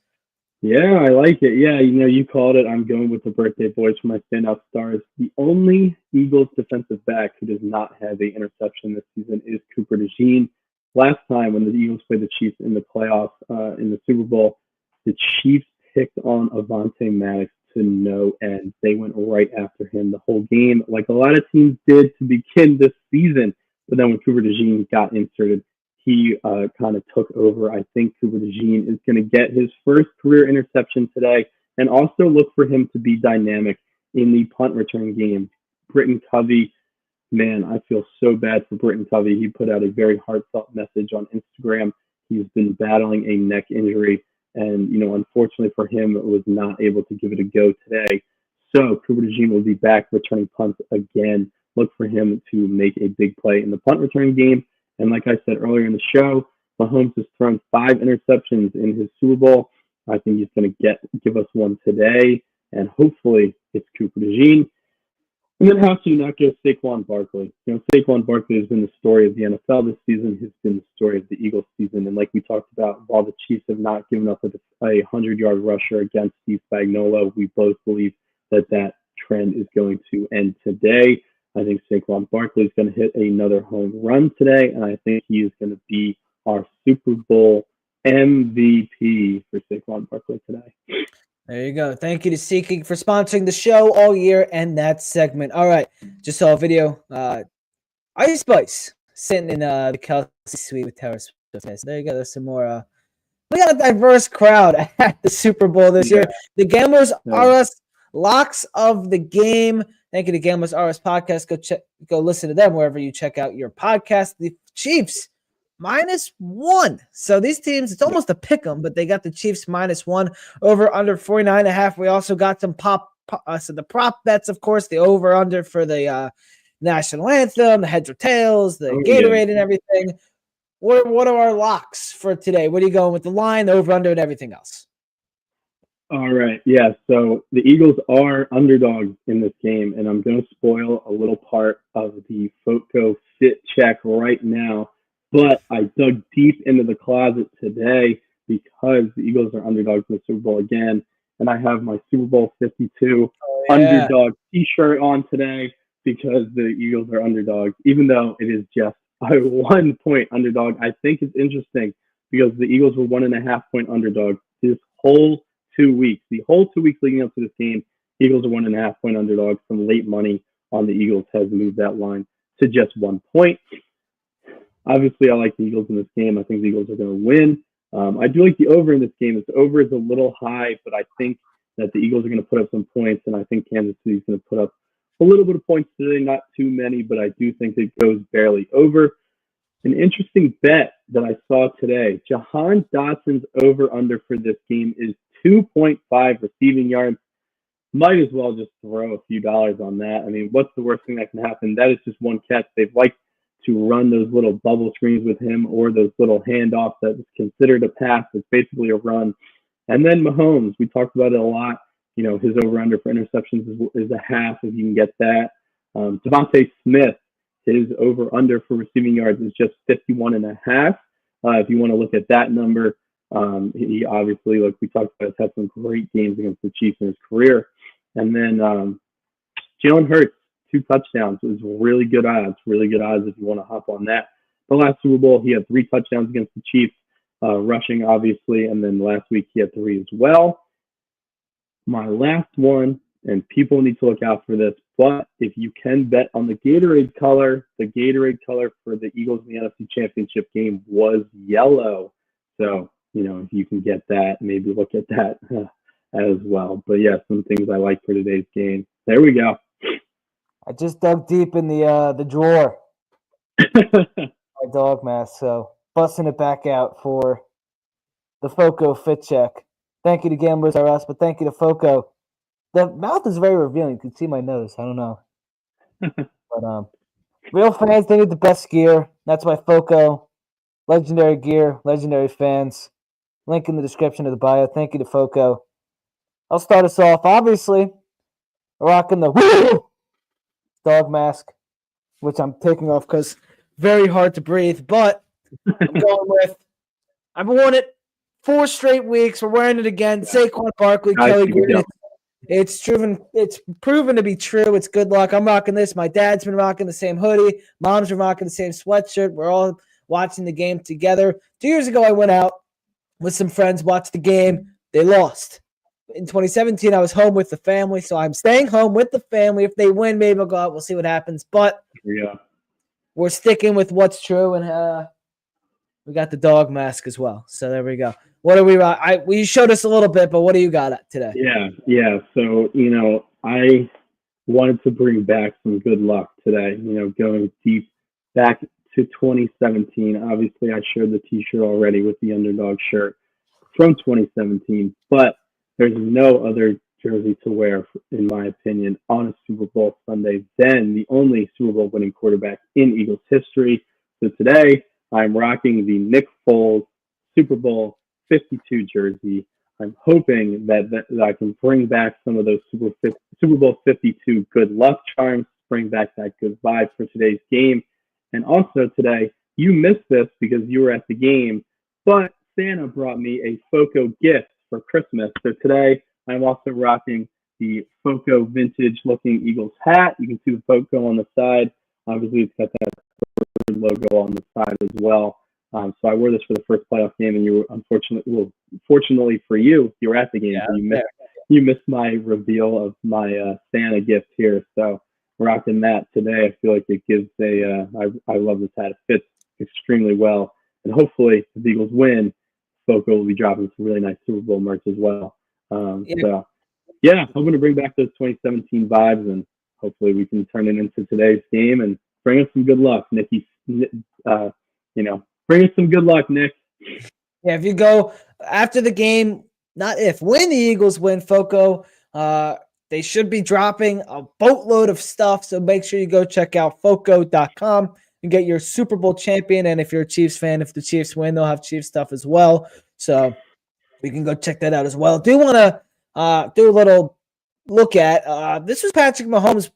Yeah, I like it. Yeah, you called it. I'm going with the birthday boys for my standout stars. The only Eagles defensive back who does not have an interception this season is Cooper DeJean. Last time when the Eagles played the Chiefs in the playoffs in the Super Bowl, the Chiefs picked on Avonte Maddox to no end. They went right after him the whole game, like a lot of teams did to begin this season. But then when Cooper DeJean got inserted, he kind of took over. I think Cooper DeJean is going to get his first career interception today, and also look for him to be dynamic in the punt return game. Britton Covey, man, I feel so bad for Britton Covey. He put out a very heartfelt message on Instagram. He's been battling a neck injury, and, unfortunately for him, was not able to give it a go today. So Cooper DeJean will be back returning punts again. Look for him to make a big play in the punt return game. And like I said earlier in the show, Mahomes has thrown 5 interceptions in his Super Bowl. I think he's going to give us one today, and hopefully it's Cooper DeJean. And then how can you not go Saquon Barkley? Saquon Barkley has been the story of the NFL this season. Has been the story of the Eagles season. And like we talked about, while the Chiefs have not given up a 100-yard rusher against Steve Spagnuolo, we both believe that trend is going to end today. I think Saquon Barkley is going to hit another home run today, and I think he is going to be our Super Bowl MVP for Saquon Barkley today. There you go. Thank you to SeatGeek for sponsoring the show all year and that segment. All right. Just saw a video. Ice Spice sitting in the Kelsey suite with Taylor Swift. There you go. There's some more. We got a diverse crowd at the Super Bowl this year. The Gamblers are us. Locks of the game. Thank you to Gamblers R Us Podcast. Go listen to them wherever you check out your podcast. The Chiefs -1. So these teams, it's almost a pick 'em, but they got the Chiefs -1 over under 49.5. We also got some so the prop bets, of course, the over under for the national anthem, the heads or tails, the Gatorade and everything. What are our locks for today? What are you going with, the line, the over under, and everything else? All right. Yeah. So the Eagles are underdogs in this game, and I'm going to spoil a little part of the Foco fit check right now. But I dug deep into the closet today because the Eagles are underdogs in the Super Bowl again. And I have my Super Bowl 52 underdog t-shirt on today because the Eagles are underdogs, even though it is just a 1-point underdog. I think it's interesting because the Eagles were 1.5-point underdogs this whole 2 weeks. The whole 2 weeks leading up to this game, Eagles are 1.5-point underdogs. Some late money on the Eagles has moved that line to just 1 point. Obviously, I like the Eagles in this game. I think the Eagles are going to win. I do like the over in this game. Its over is a little high, but I think that the Eagles are going to put up some points, and I think Kansas City is going to put up a little bit of points today, not too many, but I do think it goes barely over. An interesting bet that I saw today, Jahan Dotson's over-under for this game is 2.5 receiving yards. Might as well just throw a few dollars on that. I mean, what's the worst thing that can happen? That is just one catch. They've liked to run those little bubble screens with him, or those little handoffs that is considered a pass. It's basically a run. And then Mahomes, we talked about it a lot. His over-under for interceptions is a half if you can get that. Devontae Smith, his over-under for receiving yards is just 51.5. If you want to look at that number, he obviously, like we talked about, has had some great games against the Chiefs in his career. And then Jalen Hurts, 2 touchdowns. It was really good odds if you want to hop on that. The last Super Bowl, he had 3 touchdowns against the Chiefs, rushing, obviously, and then last week he had 3 as well. My last one, and people need to look out for this, but if you can bet on the Gatorade color for the Eagles in the NFC Championship game was yellow. So, if you can get that, maybe look at that as well. But yeah, some things I like for today's game. There we go. I just dug deep in the drawer. My dog mask, so busting it back out for the Foco fit check. Thank you to Gamblers R Us, but thank you to Foco. The mouth is very revealing. You can see my nose. I don't know. But real fans, they need the best gear. That's why Foco. Legendary gear, legendary fans. Link in the description of the bio. Thank you to Foco. I'll start us off. Obviously, rocking the dog mask, which I'm taking off because very hard to breathe. But I'm going with, I've worn it 4 straight weeks. We're wearing it again. Saquon Barkley, Kelly Green. It's proven to be true. It's good luck. I'm rocking this. My dad's been rocking the same hoodie. Mom's been rocking the same sweatshirt. We're all watching the game together. 2 years ago, I went out with some friends, watched the game. They lost. In 2017, I was home with the family, so I'm staying home with the family. If they win, maybe I'll go out. We'll see what happens. But we're sticking with what's true, and we got the dog mask as well. So there we go. What are we? We showed us a little bit, but what do you got today? Yeah. So I wanted to bring back some good luck today. Going deep back to 2017. Obviously, I shared the T-shirt already with the underdog shirt from 2017, but there's no other jersey to wear, in my opinion, on a Super Bowl Sunday than the only Super Bowl winning quarterback in Eagles history. So today, I'm rocking the Nick Foles Super Bowl 52 jersey. I'm hoping that I can bring back some of those Super Bowl 52 good luck charms, bring back that good vibe for today's game. And also today, you missed this because you were at the game, but Santa brought me a FOCO gift for Christmas. So today, I'm also rocking the FOCO vintage looking Eagles hat. You can see the FOCO on the side. Obviously, it's got that logo on the side as well. So I wore this for the first playoff game, and you were fortunately for you, you were at the game. Yeah, so you missed my reveal of my Santa gift here. So rocking that today, I feel like it gives I love this hat. It fits extremely well. And hopefully, if the Eagles win, FOCO will be dropping some really nice Super Bowl merch as well. So, I'm going to bring back those 2017 vibes, and hopefully we can turn it into today's game and bring us some good luck, Nicky. Bring us some good luck, Nick. Yeah, if you go after the game, when the Eagles win, FOCO, they should be dropping a boatload of stuff. So make sure you go check out FOCO.com and get your Super Bowl champion. And if you're a Chiefs fan, if the Chiefs win, they'll have Chiefs stuff as well. So we can go check that out as well. Do want to do a little look at this was Patrick Mahomes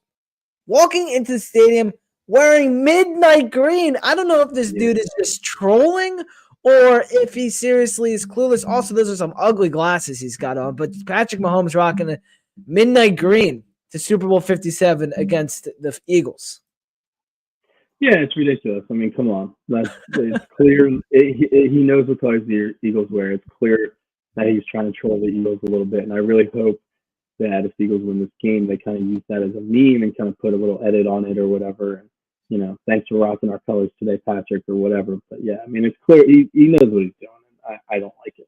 walking into the stadium wearing midnight green. I don't know if this dude is just trolling or if he seriously is clueless. Also, those are some ugly glasses he's got on, but Patrick Mahomes rocking a midnight green to Super Bowl 57 against the Eagles. Yeah, it's ridiculous. I mean, come on. It's clear. He knows what colors the Eagles wear. It's clear that he's trying to troll the Eagles a little bit. And I really hope that if the Eagles win this game, they kind of use that as a meme and kind of put a little edit on it or whatever. And, thanks for rocking our colors today, Patrick, or whatever. But, yeah, I mean, it's clear. He knows what he's doing. I don't like it.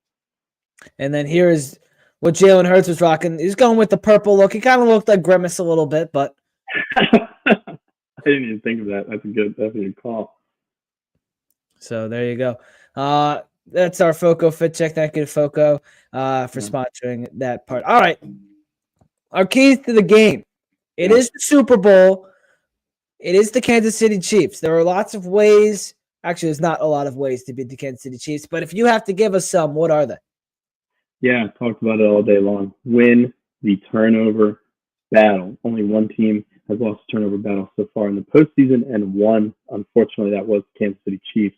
And then here is what Jalen Hurts was rocking. He's going with the purple look. He kind of looked like Grimace a little bit, but I didn't even think of that. That's a good call. So there you go. That's our FOCO fit check. Thank you to FOCO for sponsoring that part. All right. Our keys to the game. It is the Super Bowl. It is the Kansas City Chiefs. There are lots of ways. Actually, there's not a lot of ways to beat the Kansas City Chiefs. But if you have to give us some, what are they? Yeah, I talked about it all day long. Win the turnover battle. Only one team has lost a turnover battle so far in the postseason, and one, unfortunately, that was the Kansas City Chiefs.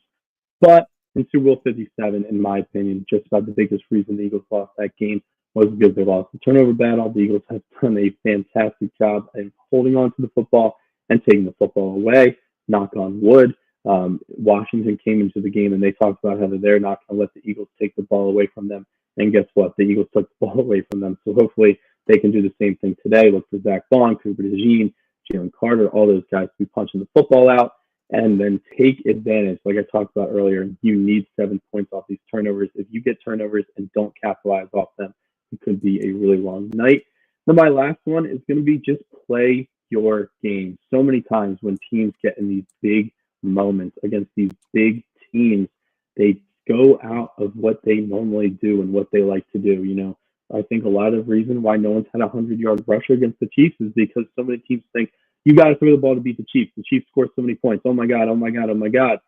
But in Super Bowl 57, in my opinion, just about the biggest reason the Eagles lost that game was because they lost the turnover battle. The Eagles have done a fantastic job in holding on to the football and taking the football away. Knock on wood. Washington came into the game and they talked about how they're not going to let the Eagles take the ball away from them. And guess what? The Eagles took the ball away from them. So hopefully they can do the same thing today. Look for Zach Bond, Cooper DeJean, Jalen Carter, all those guys to be punching the football out and then take advantage. Like I talked about earlier, you need 7 points off these turnovers. If you get turnovers and don't capitalize off them, it could be a really long night. Then my last one is going to be just play your game. So many times when teams get in these big moments against these big teams, they go out of what they normally do and what they like to do. I think a lot of the reason why no one's had a 100-yard rusher against the Chiefs is because so many teams think you got to throw the ball to beat the Chiefs. The Chiefs score so many points. Oh my God, oh my God, oh my God.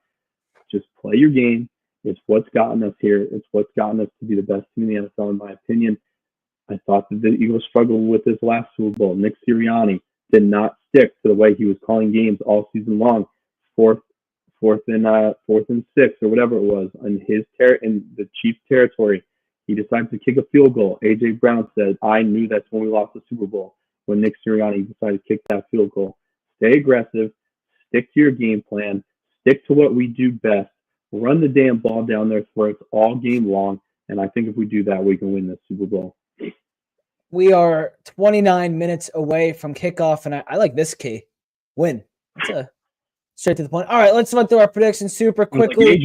Just play your game. It's what's gotten us here. It's what's gotten us to be the best team in the NFL, in my opinion. I thought that the Eagles struggled with this last Super Bowl. Nick Sirianni did not stick to the way he was calling games all season long. Fourth and 6 or whatever it was in in the Chiefs territory. He decided to kick a field goal. A.J. Brown said, I knew that's when we lost the Super Bowl, when Nick Sirianni decided to kick that field goal. Stay aggressive. Stick to your game plan. Stick to what we do best. Run the damn ball down their throats all game long. And I think if we do that, we can win this Super Bowl. We are 29 minutes away from kickoff, and I like this key. Win. That's a straight to the point. All right, let's run through our predictions super quickly. Like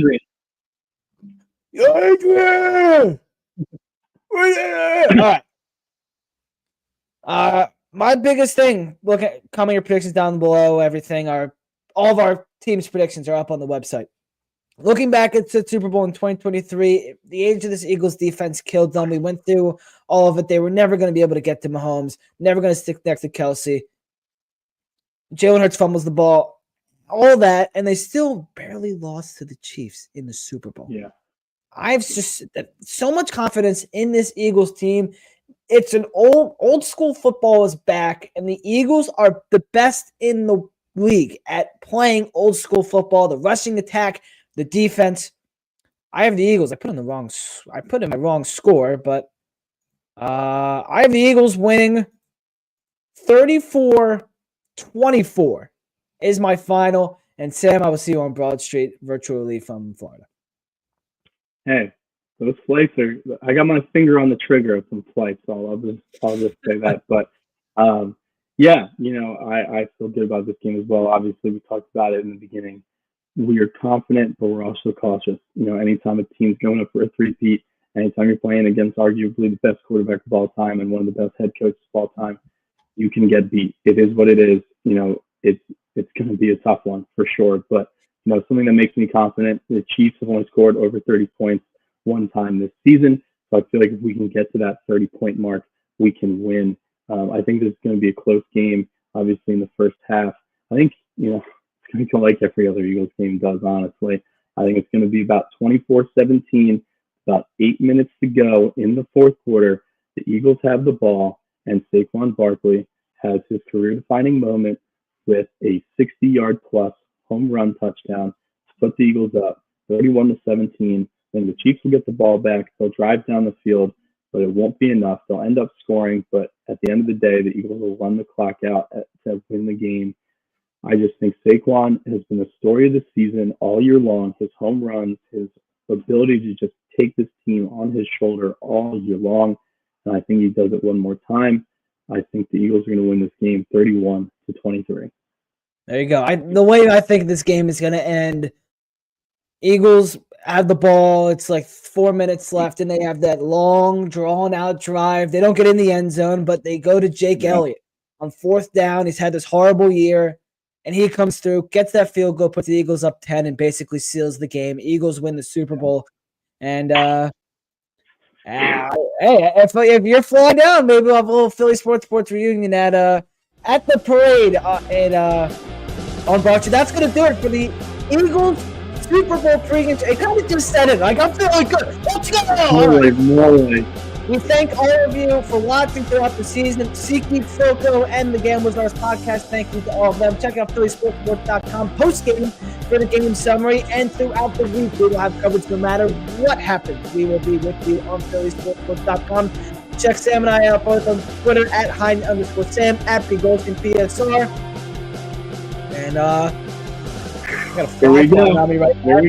Adrian! All right. My biggest thing, look at comment your predictions down below. All of our team's predictions are up on the website. Looking back at the Super Bowl in 2023, the age of this Eagles defense killed them. We went through all of it. They were never going to be able to get to Mahomes, never going to stick next to Kelsey. Jalen Hurts fumbles the ball, all that, and they still barely lost to the Chiefs in the Super Bowl. Yeah. I've just so much confidence in this Eagles team. It's an old school football is back, and the Eagles are the best in the league at playing old school football, the rushing attack, the defense. I have the Eagles. I put in my wrong score, but I have the Eagles winning 34-24 is my final. And Sam, I will see you on Broad Street virtually from Florida. Hey, those flights I got my finger on the trigger of some flights, so I'll just say that. But yeah, I feel good about this game as well. Obviously, we talked about it in the beginning. We are confident, but we're also cautious. Anytime a team's going up for a three-peat, anytime you're playing against arguably the best quarterback of all time and one of the best head coaches of all time, you can get beat. It is what it is. It's going to be a tough one for sure. But something that makes me confident. The Chiefs have only scored over 30 points one time this season, so I feel like if we can get to that 30-point mark, we can win. I think this is going to be a close game. Obviously, in the first half, I think it's going to go like every other Eagles game does, honestly. I think it's going to be about 24-17, about 8 minutes to go in the fourth quarter. The Eagles have the ball, and Saquon Barkley has his career-defining moment with a 60-yard plus home run touchdown to put the Eagles up 31-17. Then the Chiefs will get the ball back. They'll drive down the field, but it won't be enough. They'll end up scoring, but at the end of the day, the Eagles will run the clock out to win the game. I just think Saquon has been the story of the season all year long. His home runs, his ability to just take this team on his shoulder all year long, and I think he does it one more time. I think the Eagles are going to win this game 31-23. There you go. The way I think this game is going to end, Eagles have the ball. It's like 4 minutes left, and they have that long, drawn-out drive. They don't get in the end zone, but they go to Jake Elliott on fourth down. He's had this horrible year, and he comes through, gets that field goal, puts the Eagles up 10, and basically seals the game. Eagles win the Super Bowl. And, hey, if you're flying down, maybe we'll have a little Philly Sports reunion at the parade on Broad Street. That's going to do it for the Eagles Super Bowl pregame. It kind of just said it. Like, I'm feeling good. Let's go. More. We thank all of you for watching throughout the season. SeatGeek, Foco, and the Gamblers Ours podcast. Thank you to all of them. Check out PhillySportsReport.com post-game for the game summary. And throughout the week, we will have coverage no matter what happens. We will be with you on PhillySportsReport.com. Check Sam and I out both on Twitter at Heine_Sam, at BGoldsteinPSR. And got a fly on me right now.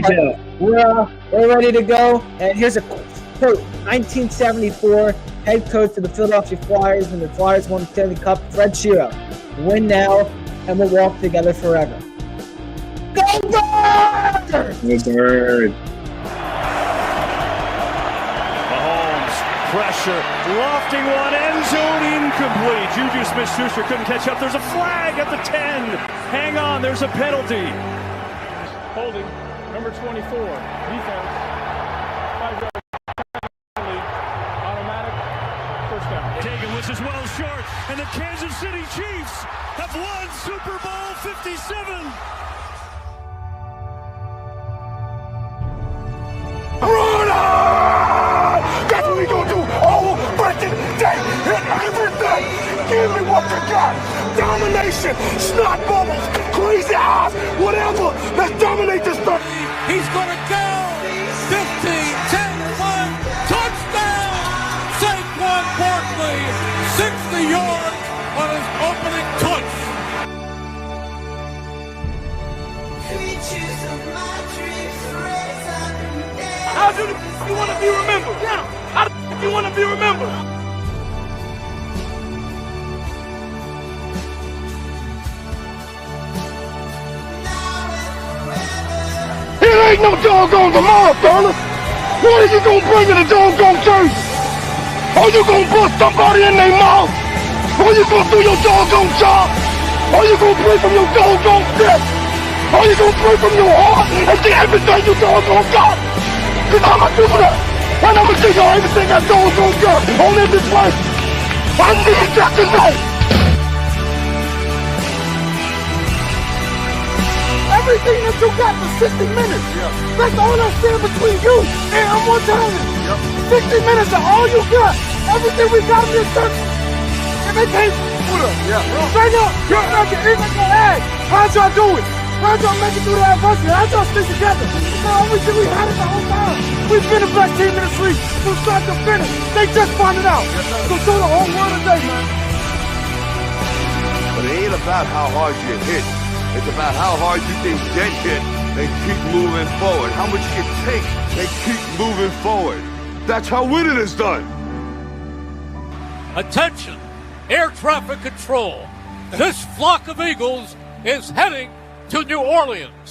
We're ready to go. And here's a quote. 1974 head coach of the Philadelphia Flyers when the Flyers won the Stanley Cup, Fred Shero. Win now, and we'll walk together forever. Go Birds! Go Birds! Mahomes, pressure, lofting one, end zone incomplete. Juju Smith-Schuster couldn't catch up. There's a flag at the 10. Hang on, there's a penalty. Holding, number 24, defense. 5 yards. Automatic first down. Taken, which is well short, and the Kansas City Chiefs have won Super Bowl 57. Run on! That's what we gonna do all freaking day and everything. Give me what you got. Domination, snot bubbles, crazy eyes, whatever. Let's dominate this thing. He's gonna go 15, 10-1, touchdown! Saquon Barkley, 60 yards on his opening touch. How do you want to be remembered? Yeah. How do you want to be remembered? ain't no doggone tomorrow, fella. What are you gonna bring in a doggone church? Are you gonna bust somebody in their mouth? Are you gonna do your doggone job? Are you gonna pray from your doggone steps? Are you gonna pray from your heart and see everything you doggone got? Cause I'ma do that. And I'ma give you everything I doggone got on every place. I need that tonight. Everything that you got for 60 minutes. That's all I stand between you and immortality. 60 minutes is all you got. Everything we got in this church. If they can't put up. Straight up. You're not the ignorant gonna ask. How'd y'all do it? How'd y'all make it through the adversity? How'd y'all stick together? The only thing we had it the whole time. We've been the best team in the league from start to finish. They just found it out. So show the whole world today, man. But it ain't about how hard you hit. It's about how hard you can get hit and keep moving forward. How much you take and keep moving forward. That's how winning is done. Attention, air traffic control. This flock of eagles is heading to New Orleans.